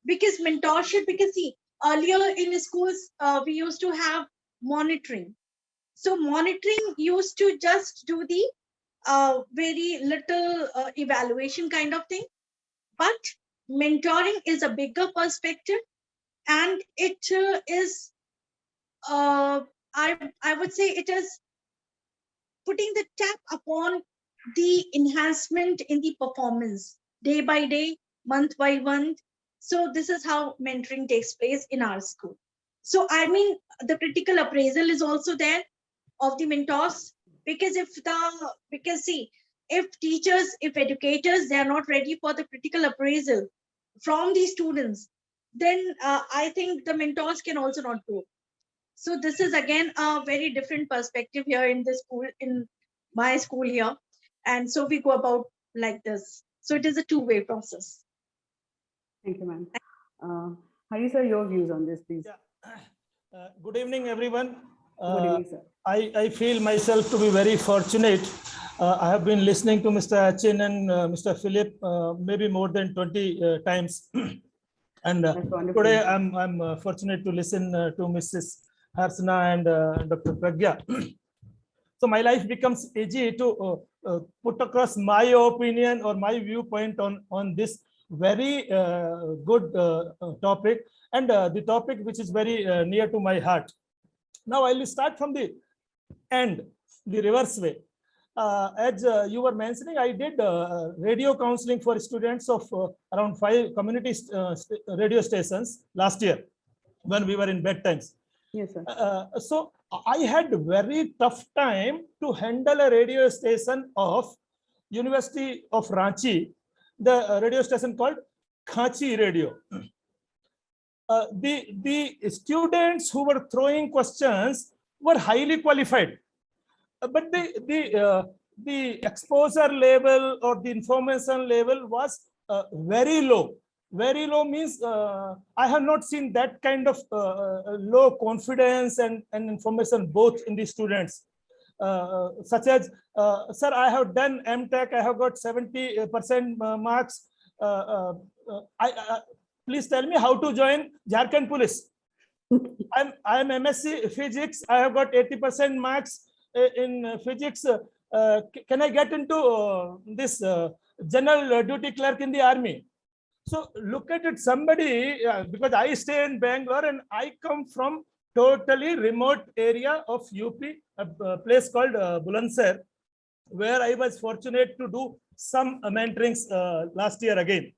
Because mentorship, because see, earlier in schools, we used to have monitoring. So monitoring used to just do the very little evaluation kind of thing. But mentoring is a bigger perspective, and it is, I would say it is putting the tap upon the enhancement in the performance day by day, month by month. So this is how mentoring takes place in our school. So I mean, the critical appraisal is also there of the mentors, because if teachers, if educators, they are not ready for the critical appraisal from the students, then I think the mentors can also not grow. So this is again a very different perspective here in the school, in my school here. And so we go about like this. So it is a two-way process.
Thank you, ma'am. Hari sir, your views on this, please.
Yeah. Good evening, everyone.
Good evening, sir.
I feel myself to be very fortunate. I have been listening to Mr. Achin and Mr. Philip maybe more than 20 times. And today I'm fortunate to listen to Mrs. Harshna and Dr. Prgya. So my life becomes easy to put across my opinion or my viewpoint on this very good topic, and the topic which is very near to my heart. Now I will start from the end, the reverse way. As you were mentioning, I did radio counseling for students of around 5 community radio stations last year when we were in bedtimes.
Yes, sir.
So I had very tough time to handle a radio station of University of Ranchi, the radio station called Khanchi Radio. The students who were throwing questions were highly qualified, but the the exposure level or the information level was very low. Very low means I have not seen that kind of low confidence and information both in the students. Such as, sir, I have done MTech, I have got 70% marks. Please tell me how to join Jharkhand Police. I'm MSc Physics, I have got 80% marks in physics. Can I get into this general duty clerk in the army? So look at it, somebody, because I stay in Bangalore and I come from totally remote area of UP, a place called Bulandshahr, where I was fortunate to do some mentorings last year again.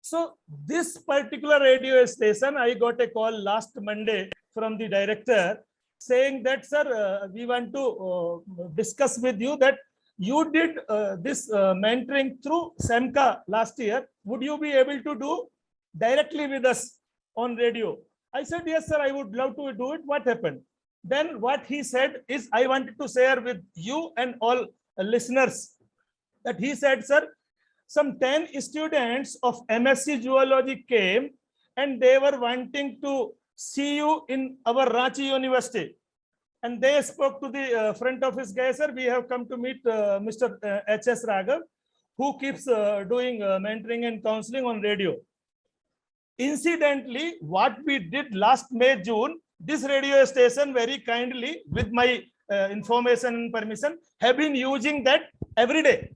So this particular radio station, I got a call last Monday from the director saying that, sir, we want to discuss with you that you did this mentoring through SEMCA last year. Would you be able to do directly with us on radio? I said, yes, sir, I would love to do it. What happened? Then what he said is, I wanted to share with you and all listeners that he said, sir, some 10 students of MSc Zoology came and they were wanting to see you in our Ranchi University. And they spoke to the front office guy, sir, we have come to meet Mr. H.S. Raghav, who keeps doing mentoring and counseling on radio. Incidentally, what we did last May, June, this radio station very kindly, with my information and permission, have been using that every day.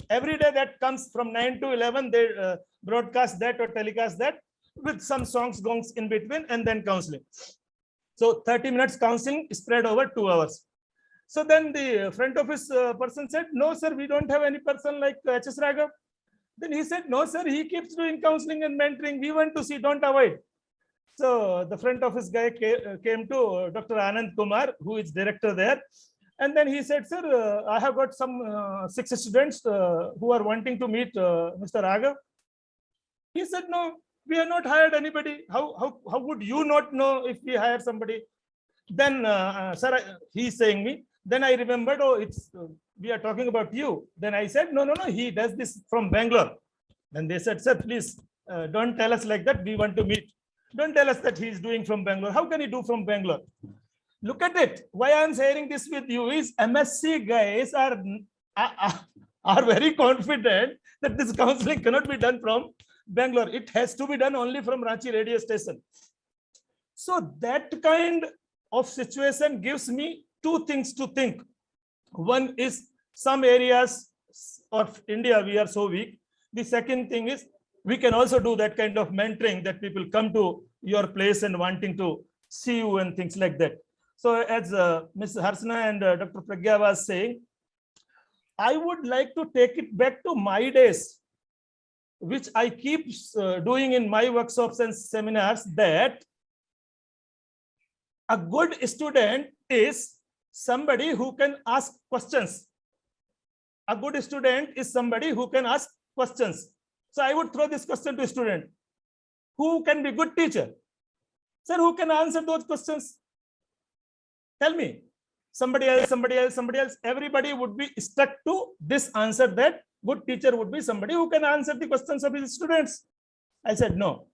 Every day that comes from 9 to 11, they broadcast that or telecast that with some songs gongs in between and then counseling. So 30 minutes counseling spread over 2 hours. So then the front office person said, no, sir, we don't have any person like H.S. Raghav. Then he said, no, sir, he keeps doing counseling and mentoring. We want to see, don't avoid. So the front office guy came to Dr. Anand Kumar, who is director there. And then he said, sir, I have got some 6 students who are wanting to meet Mr. Raghav. He said, no, we have not hired anybody. How would you not know if we hire somebody? Then, sir, he's saying me. Then I remembered, oh, it's we are talking about you. Then I said, no, he does this from Bangalore. Then they said, sir, please don't tell us like that. We want to meet. Don't tell us that he's doing from Bangalore. How can he do from Bangalore? Look at it. Why I'm sharing this with you is MSc guys are very confident that this counseling cannot be done from Bangalore. It has to be done only from Ranchi radio station. So that kind of situation gives me 2 things to think. One is some areas of India, we are so weak. The second thing is we can also do that kind of mentoring, that people come to your place and wanting to see you and things like that. So as Ms. Harshna and Dr. Prgya was saying, I would like to take it back to my days, which I keep doing in my workshops and seminars, that a good student is somebody who can ask questions. A good student is somebody who can ask questions. So I would throw this question to a student. Who can be good teacher? Sir, who can answer those questions? Tell me. Somebody else. Everybody would be stuck to this answer, that good teacher would be somebody who can answer the questions of his students. I said, no.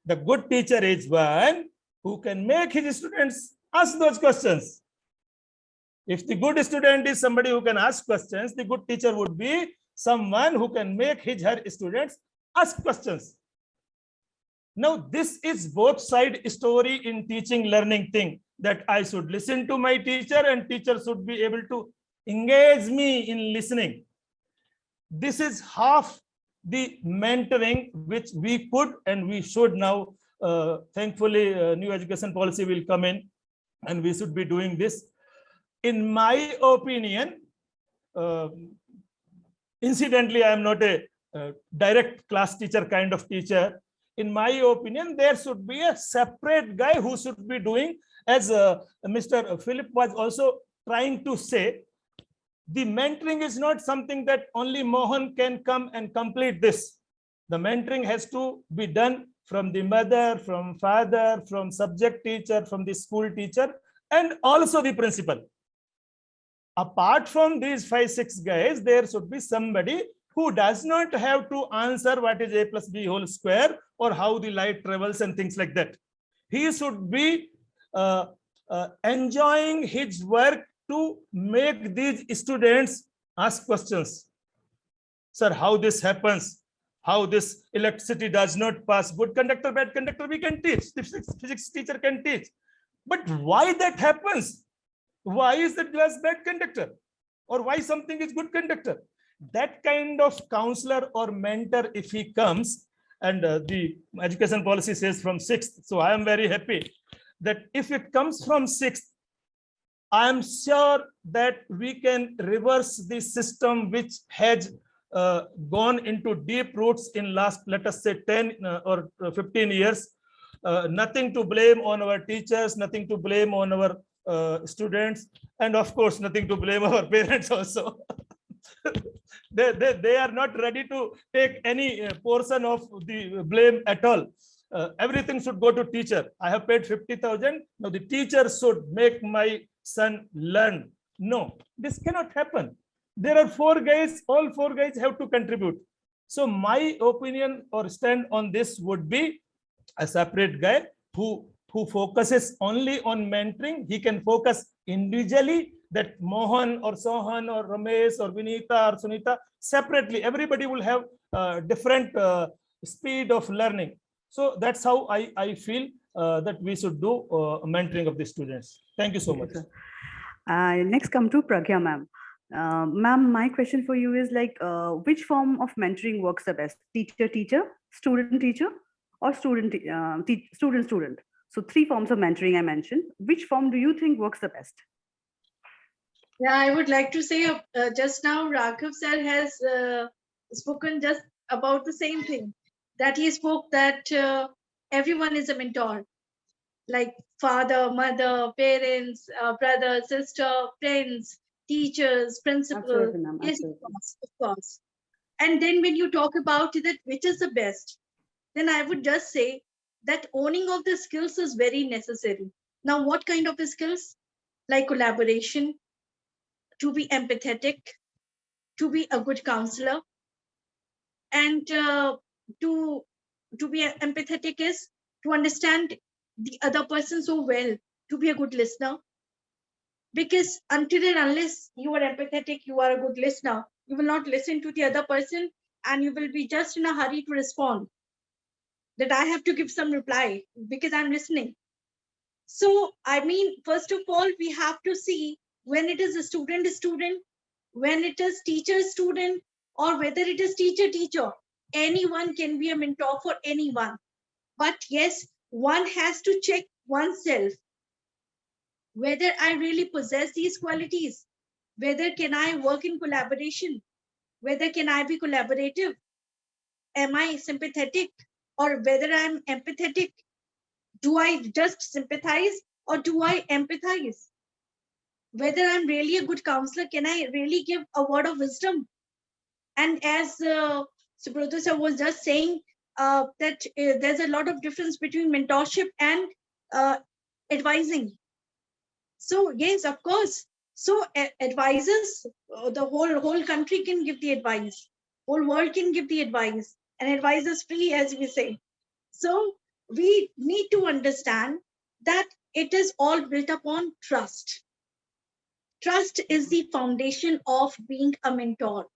The good teacher is one who can make his students ask those questions. If the good student is somebody who can ask questions, the good teacher would be someone who can make her students ask questions. Now, this is both side story in teaching learning thing, that I should listen to my teacher and teacher should be able to engage me in listening. This is half the mentoring which we could and we should now, thankfully, new education policy will come in and we should be doing this. In my opinion, incidentally, I am not a direct class teacher kind of teacher. In my opinion, there should be a separate guy who should be doing, as Mr. Philip was also trying to say, the mentoring is not something that only Mohan can come and complete this. The mentoring has to be done from the mother, from father, from subject teacher, from the school teacher, and also the principal. apart from these 5-6 guys, there should be somebody who does not have to answer what is a plus b whole square or how the light travels and things like that. He should be enjoying his work to make these students ask questions. Sir, how this happens? How this electricity does not pass? Good conductor, bad conductor, we can teach. The physics teacher can teach. But why that happens? Why is the glass bad conductor? Or why something is good conductor? That kind of counselor or mentor, if he comes, and the education policy says from 6th. So I am very happy that if it comes from 6th, I am sure that we can reverse the system which has gone into deep roots in last, let us say 10 or 15 years. Nothing to blame on our teachers, nothing to blame on our students, and of course, nothing to blame our parents also. They are not ready to take any portion of the blame at all. Everything should go to teacher. I have paid 50,000. Now the teacher should make my son learn. No, this cannot happen. There are 4 guys, all 4 guys have to contribute. So my opinion or stand on this would be a separate guy who focuses only on mentoring. He can focus individually, that Mohan or Sohan or Ramesh or Vinita or Sunita separately. Everybody will have different speed of learning. So that's how I feel that we should do mentoring of the students. Thank you so much.
Next come to Prgya ma'am. Ma'am, my question for you is like, which form of mentoring works the best? Teacher-teacher, student-teacher, or student-student? So 3 forms of mentoring I mentioned. Which form do you think works the best?
Yeah, I would like to say just now Raghav sir has spoken just about the same thing, that he spoke that everyone is a mentor, like father, mother, parents, brother, sister, friends, teachers, principal. Yes, of course. And then when you talk about that, which is the best, then I would just say that owning of the skills is very necessary. Now, what kind of skills? Like collaboration, to be empathetic, to be a good counselor, and to be empathetic is to understand the other person so well, to be a good listener. Because until and unless you are empathetic, you are a good listener, you will not listen to the other person, and you will be just in a hurry to respond that I have to give some reply because I'm listening. So, I mean, first of all, we have to see when it is a student-student, when it is teacher-student, or whether it is teacher-teacher. Anyone can be a mentor for anyone. But yes, one has to check oneself whether I really possess these qualities, whether can I work in collaboration, whether can I be collaborative, am I sympathetic, or whether I'm empathetic. Do I just sympathize or do I empathize? Whether I'm really a good counselor, can I really give a word of wisdom? And as Subhash sir was just saying, that there's a lot of difference between mentorship and advising. So yes, of course. So advisors, the whole country can give the advice, whole world can give the advice, and advice is free, as we say. So we need to understand that it is all built upon trust. Trust is the foundation of being a mentor.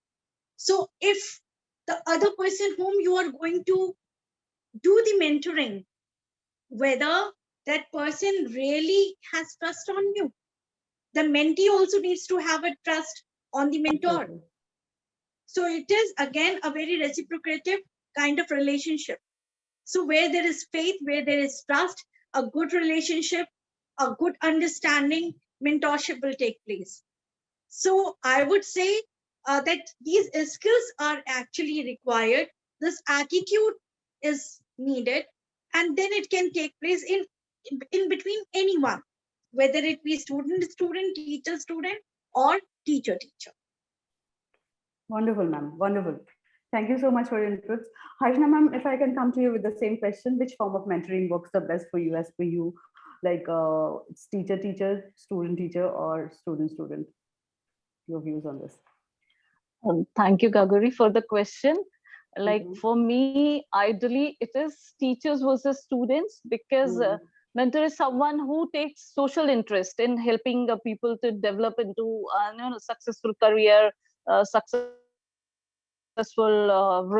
So if the other person whom you are going to do the mentoring, whether that person really has trust on you, the mentee also needs to have a trust on the mentor. So it is again a very reciprocative kind of relationship. So where there is faith, where there is trust, a good relationship, a good understanding, mentorship will take place. So I would say that these skills are actually required. This attitude is needed, and then it can take place in between anyone, whether it be student-student, teacher-student, or teacher-teacher.
Wonderful, ma'am. Wonderful. Thank you so much for your inputs. Harshna, ma'am, if I can come to you with the same question, which form of mentoring works the best for you, as per you? Like it's teacher-teacher, student-teacher, or student-student? your views on this?
Thank you, Gaguri, for the question. Like
Mhm.
for me, ideally, it is teachers versus students, because mentor is someone who takes social interest in helping people to develop into successful career, successful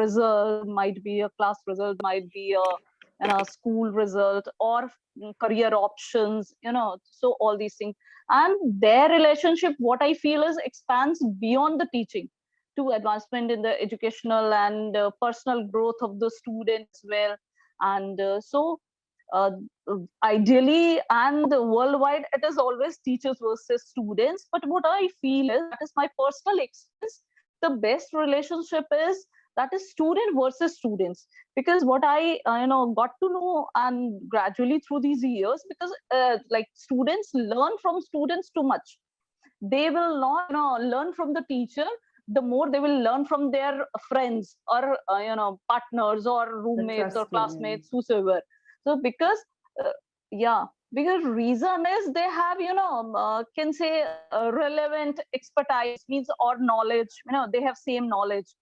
result, might be a class result, might be a school result, or career options, so all these things. And their relationship, what I feel, is expands beyond the teaching to advancement in the educational and personal growth of the students as well. And uh, ideally and worldwide, it is always teachers versus students. But what I feel is, that is my personal experience, the best relationship is that is student versus students. Because what I got to know, and gradually through these years, because like students learn from students too much. They will not learn from the teacher, the more they will learn from their friends, or partners, or
The
roommates, or
trust thing.
classmates, whosoever. So because yeah, because reason is, they have can say relevant expertise, means, or knowledge, they have same knowledge,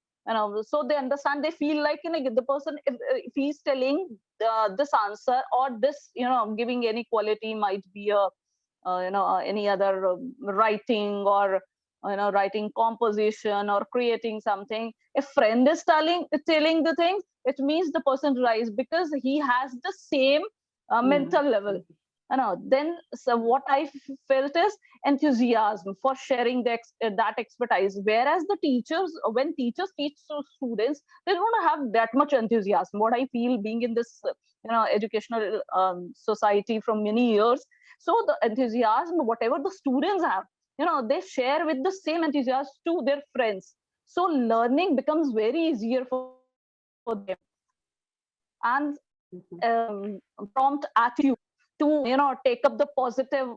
so they understand. They feel like, the person, if he's telling this answer, or this, giving any quality, might be a any other writing, or writing composition, or creating something. If friend is telling the things, it means the person rise, because he has the same mental level. Then, so what I felt is enthusiasm for sharing that expertise. Whereas the teachers, when teachers teach to students, they don't have that much enthusiasm. What I feel, being in this educational society from many years, so the enthusiasm, whatever the students have, they share with the same enthusiasm to their friends. So learning becomes very easier for them. And prompt attitude to take up the positive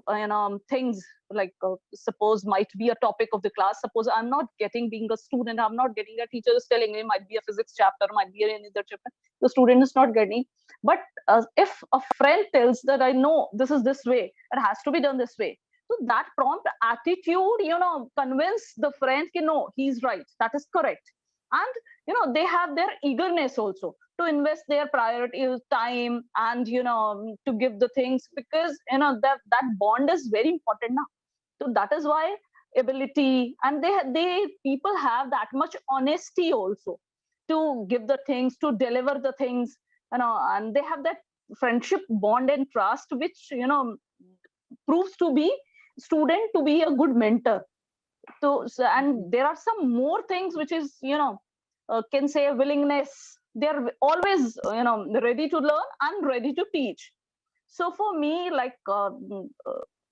things, like suppose might be a topic of the class. Suppose I'm not getting, being a student, I'm not getting, a teacher is telling me, might be a physics chapter, might be any other chapter, the student is not getting. But if a friend tells that, I know this is this way, it has to be done this way, so that prompt attitude convince the friend, no, he's right, that is correct. And they have their eagerness also to invest their priority time, and to give the things, because that bond is very important now. So that is why ability, and they people have that much honesty also to give the things, to deliver the things, and they have that friendship bond and trust, which proves to be student to be a good mentor. So and there are some more things, which is can say willingness. They're always ready to learn and ready to teach. So for me, like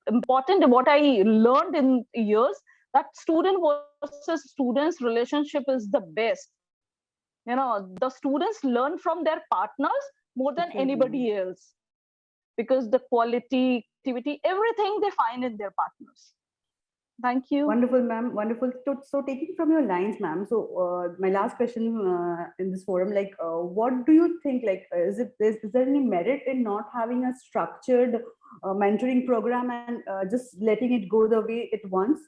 important, what I learned in years, that student versus students relationship is the best. The students learn from their partners more than anybody else, because the quality, activity, everything they find in their partners. Thank you.
Wonderful, ma'am. Wonderful. So taking from your lines, ma'am. So my last question in this forum, like, what do you think? Like, is there any merit in not having a structured mentoring program, and just letting it go the way it wants,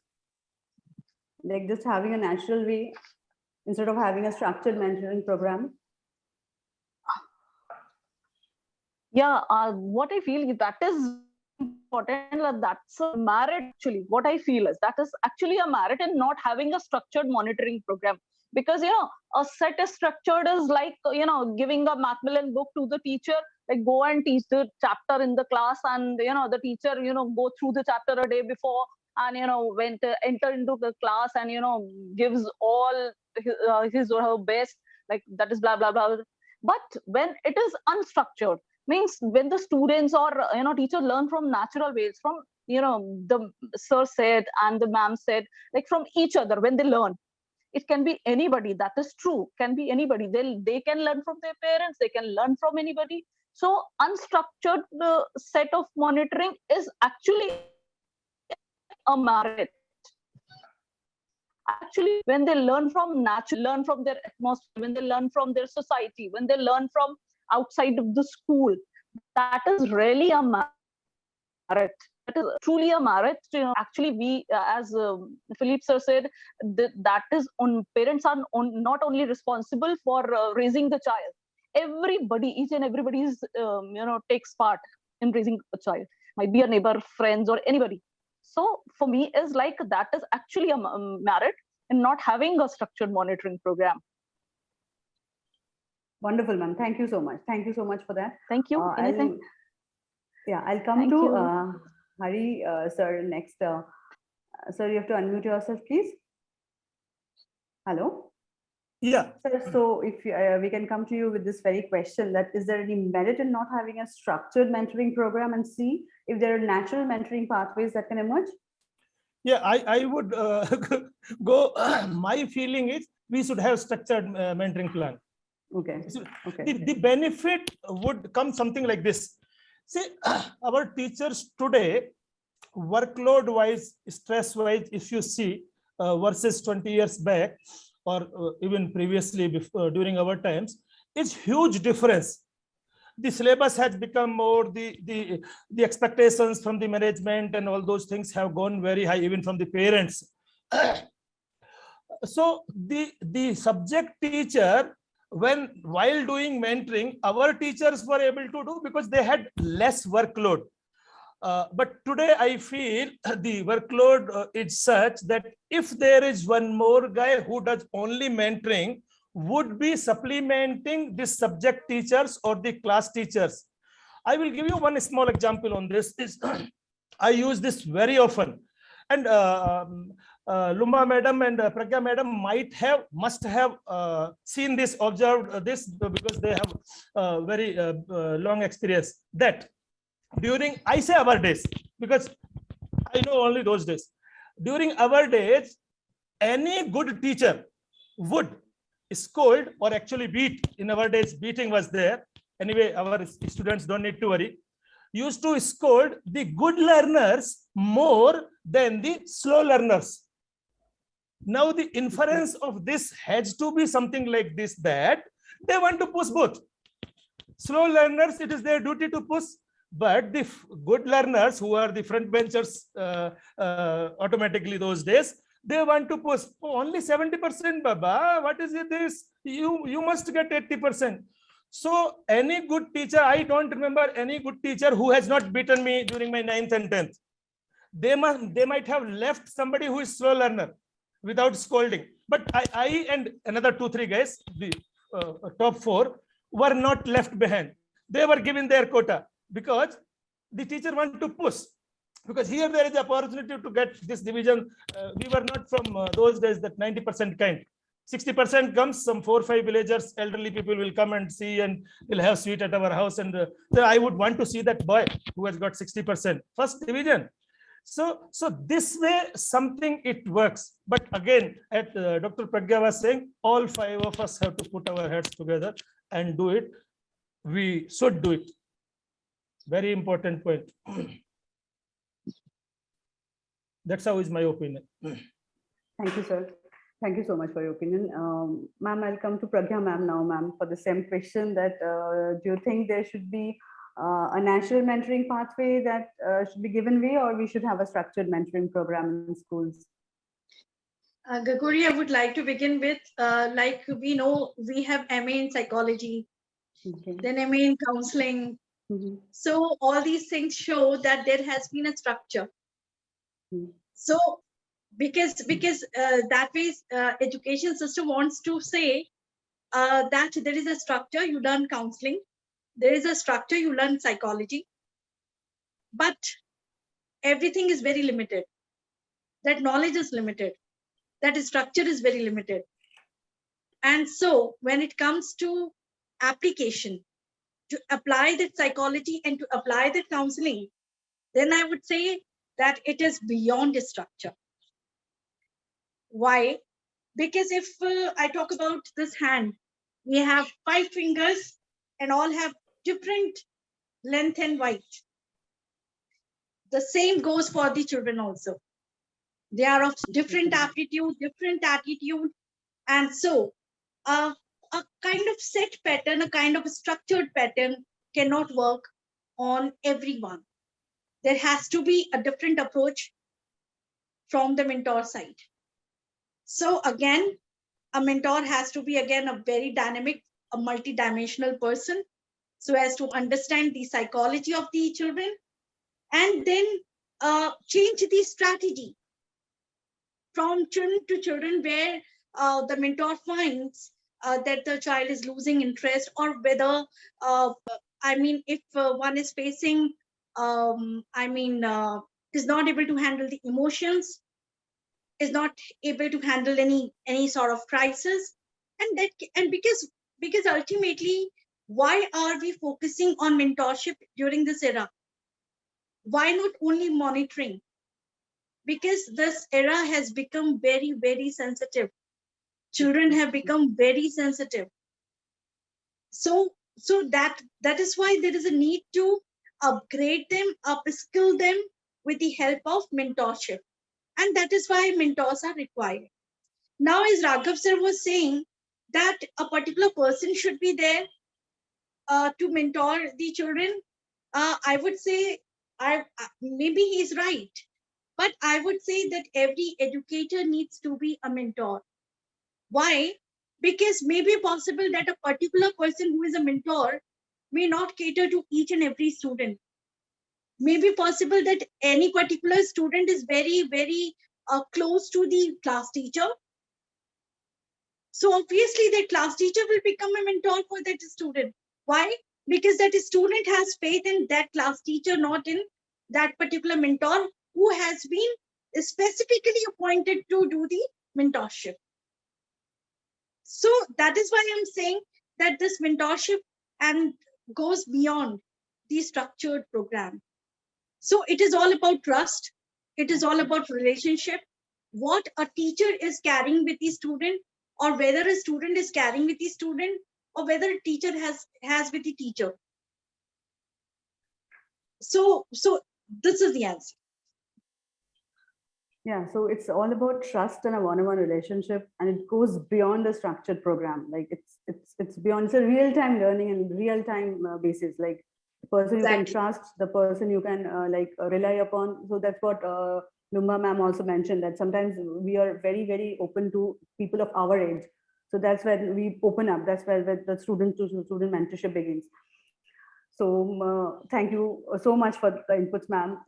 like just having a natural way instead of having a structured mentoring program?
Yeah, what I feel, that is important. That's a merit. Actually, what I feel is, that is actually a merit in not having a structured monitoring program. Because a set is structured is like giving a Macmillan book to the teacher, like go and teach the chapter in the class, and the teacher go through the chapter a day before, and went enter into the class, and gives all his or her best, like that is blah blah blah. But when it is unstructured, means when the students or teacher learn from natural ways, from the sir said and the ma'am said, like from each other, when they learn, it can be anybody, that is true, can be anybody. They can learn from their parents, they can learn from anybody. So unstructured set of monitoring is actually a merit. Actually, when they learn from nature, learn from their atmosphere, when they learn from their society, when they learn from outside of the school, that is really a merit. is truly a merit. Actually, we, as Philippe sir said, that is on parents are not only responsible for raising the child. Everybody, each and everybody is, takes part in raising a child. Might be a neighbor, friends, or anybody. So for me, is like that is actually a merit in not having a structured monitoring program.
Wonderful, ma'am. Thank you so much. Thank you so much for that.
Thank you. Anything?
I'll come
Thank
to
you.
Hari, sir, next. Sir, you have to unmute yourself, please. Hello?
Yeah.
Sir, so if we can come to you with this very question, that is there any merit in not having a structured mentoring program, and see if there are natural mentoring pathways that can emerge?
Yeah, I would go, my feeling is we should have structured mentoring plan.
Okay.
The benefit would come something like this. See, our teachers today, workload wise, stress wise, if you see versus 20 years back, or even previously before, during our times, it's huge difference. The syllabus has become more, the expectations from the management and all those things have gone very high, even from the parents. So the subject teacher, while doing mentoring, our teachers were able to do because they had less workload. But today I feel the workload is such that if there is one more guy who does only mentoring, would be supplementing the subject teachers or the class teachers. I will give you one small example on this. I use this very often. And Loomba madam and Prgya madam must have seen this, observed this, because they have very long experience. That during, I say our days, because I know only those days. During our days, any good teacher would scold or actually beat. In our days, beating was there. Anyway, our students don't need to worry. Used to scold the good learners more than the slow learners. Now the inference of this has to be something like this, that they want to push both. Slow learners, it is their duty to push, but the good learners, who are the front benchers automatically those days, they want to push. Oh, only 70%, Baba. What is it? This you must get 80%. So any good teacher, I don't remember any good teacher who has not beaten me during my 9th and 10th. They might have left somebody who is slow learner without scolding. But I and another 2-3 guys, the top 4, were not left behind. They were given their quota because the teacher wanted to push. Because here there is the opportunity to get this division. We were not from those days that 90% kind. 60% comes, some 4 or 5 villagers, elderly people will come and see, and will have sweet at our house. And I would want to see that boy who has got 60%, first division. So this way something it works. But again, at Dr. Prgya was saying, all 5 of us have to put our heads together and do it. We should do it. Very important point. That's how is my opinion.
Thank you, sir. Thank you so much for your opinion. Ma'am, I'll come to Prgya ma'am now, ma'am, for the same question, that do you think there should be a natural mentoring pathway that should be given way, or we should have a structured mentoring program in schools?
Gagori, I would like to begin with, like we know, we have MA in psychology, then MA in counseling. So all these things show that there has been a structure. So because that way education system wants to say that there is a structure, you learn counseling, there is a structure, you learn psychology, but everything is very limited. That knowledge is limited, that structure is very limited. And so when it comes to application, to apply that psychology and to apply that counseling, then I would say that it is beyond a structure. Why? Because if I talk about this hand, we have 5 fingers and all have different length and weight. The same goes for the children also. They are of different aptitude, different attitude. And so a kind of set pattern, a kind of structured pattern cannot work on everyone. there has to be a different approach from the mentor side. So again, a mentor has to be again a very dynamic, a multidimensional person, so as to understand the psychology of the children, and then change the strategy from children to children, where the mentor finds that the child is losing interest, or whether, if one is facing, is not able to handle the emotions, is not able to handle any sort of crisis, and because ultimately, why are we focusing on mentorship during this era? Why not only monitoring? Because this era has become very, very sensitive. Children have become very sensitive. So that is why there is a need to upgrade them, upskill them with the help of mentorship. And that is why mentors are required. Now, as Raghav sir was saying, that a particular person should be there to mentor the children. I would say, maybe he's right, but I would say that every educator needs to be a mentor. Why? Because maybe possible that a particular person who is a mentor may not cater to each and every student. Maybe possible that any particular student is very, very close to the class teacher. So obviously that class teacher will become a mentor for that student. Why? Because that student has faith in that class teacher, not in that particular mentor who has been specifically appointed to do the mentorship. So that is why I'm saying that this mentorship and goes beyond the structured program. So it is all about trust. It is all about relationship. What a teacher is carrying with the student, or whether a student is carrying with the student, or whether a teacher has with the teacher. So this is the answer.
Yeah, so it's all about trust and a one-on-one relationship, and it goes beyond the structured program. Like it's beyond, it's a real-time learning and real-time basis. Like the person you can trust, the person you can rely upon. So that's what Loomba ma'am also mentioned, that sometimes we are very, very open to people of our age. So that's when we open up. That's where the student to student mentorship begins. So thank you so much for the inputs, ma'am.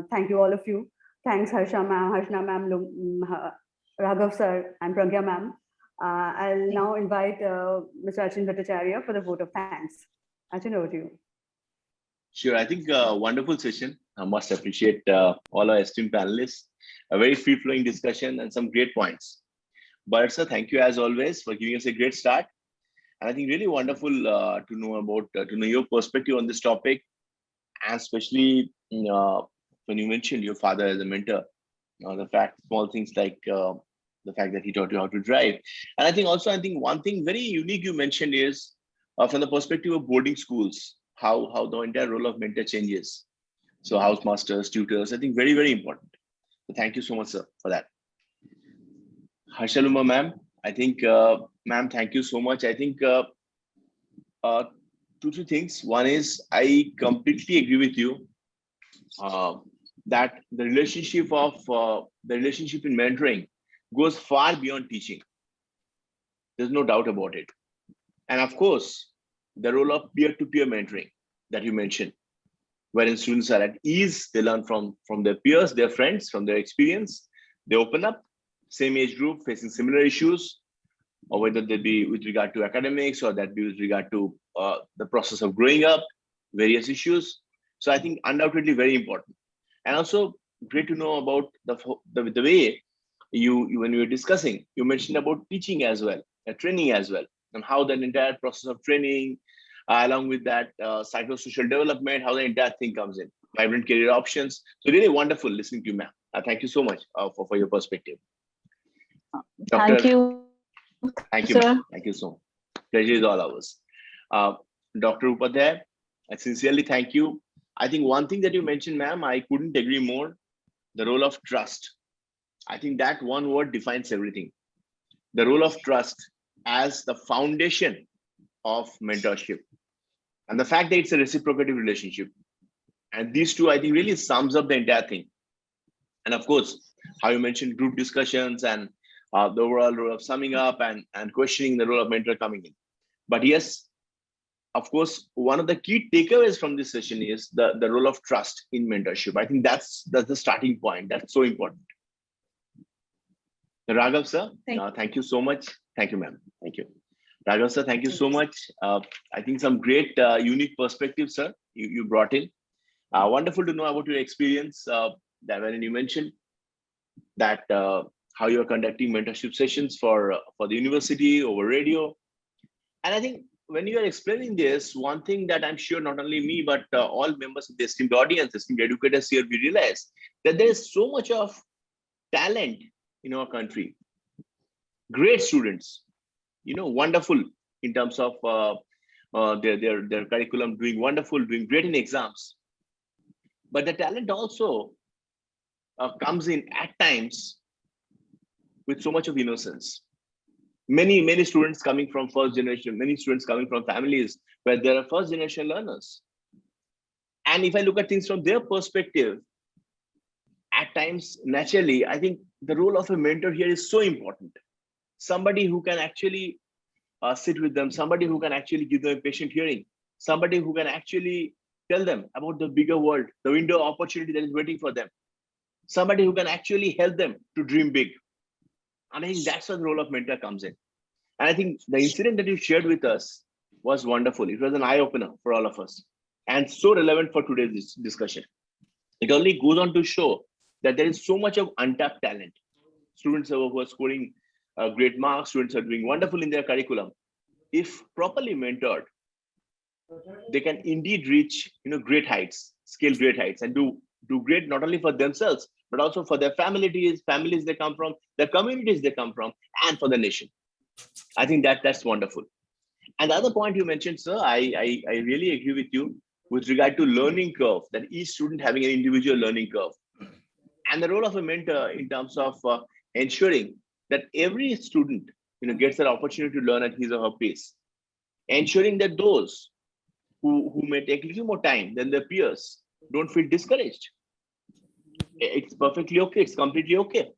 Thank you all of you. Thanks, Harshna ma'am, Raghav sir, and Prgya ma'am. I'll now invite Mr. Achin Bhattacharyya for the vote of thanks. Achin, over to you.
Sure, I think wonderful session. I must appreciate all our esteemed panelists. A very free-flowing discussion and some great points. Burrett sir, thank you as always for giving us a great start. And I think really wonderful to know about to know your perspective on this topic, and especially when you mentioned your father as a mentor, small things like the fact that he taught you how to drive. And I think one thing very unique you mentioned is from the perspective of boarding schools, how the entire role of mentor changes. So house masters, tutors, I think very, very important. So thank you so much, sir, for that. Harshna ma'am, I think, ma'am, thank you so much. I think two, three things. One is I completely agree with you that the relationship in mentoring goes far beyond teaching. There's no doubt about it. And of course, the role of peer-to-peer mentoring that you mentioned, wherein students are at ease, they learn from their peers, their friends, from their experience, they open up, same age group facing similar issues, or whether they be with regard to academics or that be with regard to the process of growing up, various issues. So I think undoubtedly very important. And also great to know about the way when you were discussing, you mentioned about teaching as well, training as well, and how that entire process of training, along with that psychosocial development, how the entire thing comes in, vibrant career options. So really wonderful listening to you, ma'am. Thank you so much for your perspective.
Thank you.
Thank you,
sir.
Thank you so much. Pleasure is all ours. Dr. Upadhyay, I sincerely thank you. I think one thing that you mentioned, ma'am, I couldn't agree more, the role of trust. I think that one word defines everything. The role of trust as the foundation of mentorship. And the fact that it's a reciprocative relationship. And these two, I think, really sums up the entire thing. And of course, how you mentioned group discussions and the overall role of summing up and questioning the role of mentor coming in. But yes, of course, one of the key takeaways from this session is the role of trust in mentorship. I think that's the starting point. That's so important. Raghav sir, thank you so much. Thank you, ma'am. Thank you. Raghav sir, thank you so much. I think some great unique perspectives, sir, you brought in. Wonderful to know about your experience that when you mentioned that how you're conducting mentorship sessions for the university over radio. And I think when you are explaining this, one thing that I'm sure not only me, but all members of the esteemed audience, esteemed educators here, we realize that there is so much of talent in our country. Great students, wonderful in terms of their curriculum, doing wonderful, doing great in exams. But the talent also comes in at times with so much of innocence. Many students coming from first generation, many students coming from families where there are first generation learners. And if I look at things from their perspective, at times, naturally, I think the role of a mentor here is so important. Somebody who can actually sit with them, somebody who can actually give them a patient hearing, somebody who can actually tell them about the bigger world, the window of opportunity that is waiting for them, somebody who can actually help them to dream big. And I think that's where the role of mentor comes in. And I think the incident that you shared with us was wonderful. It was an eye-opener for all of us and so relevant for today's discussion. It only goes on to show that there is so much of untapped talent. Students who are scoring great marks, students are doing wonderful in their curriculum. If properly mentored, they can indeed reach great heights, scale great heights, and do great not only for themselves, but also for their families they come from, their communities they come from, and for the nation. I think that's wonderful. And the other point you mentioned, sir, I really agree with you with regard to learning curve, that each student having an individual learning curve. And the role of a mentor in terms of ensuring that every student gets that opportunity to learn at his or her pace. Ensuring that those who may take a little more time than their peers don't feel discouraged. It's perfectly okay. It's completely okay.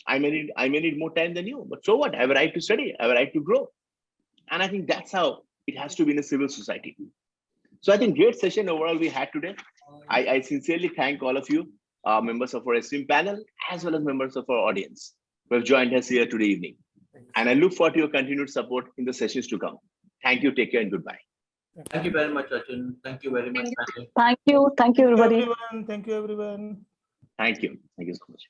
I may need more time than you, but so what? I have a right to study. I have a right to grow. And I think that's how it has to be in a civil society. So I think great session overall we had today. I sincerely thank all of you, members of our esteemed panel, as well as members of our audience who have joined us here today evening. And I look forward to your continued support in the sessions to come. Thank you, take care, and goodbye.
Thank you very much, Achin. Thank you very much.
Thank you, everybody.
Thank you, everyone.
Thank you so much.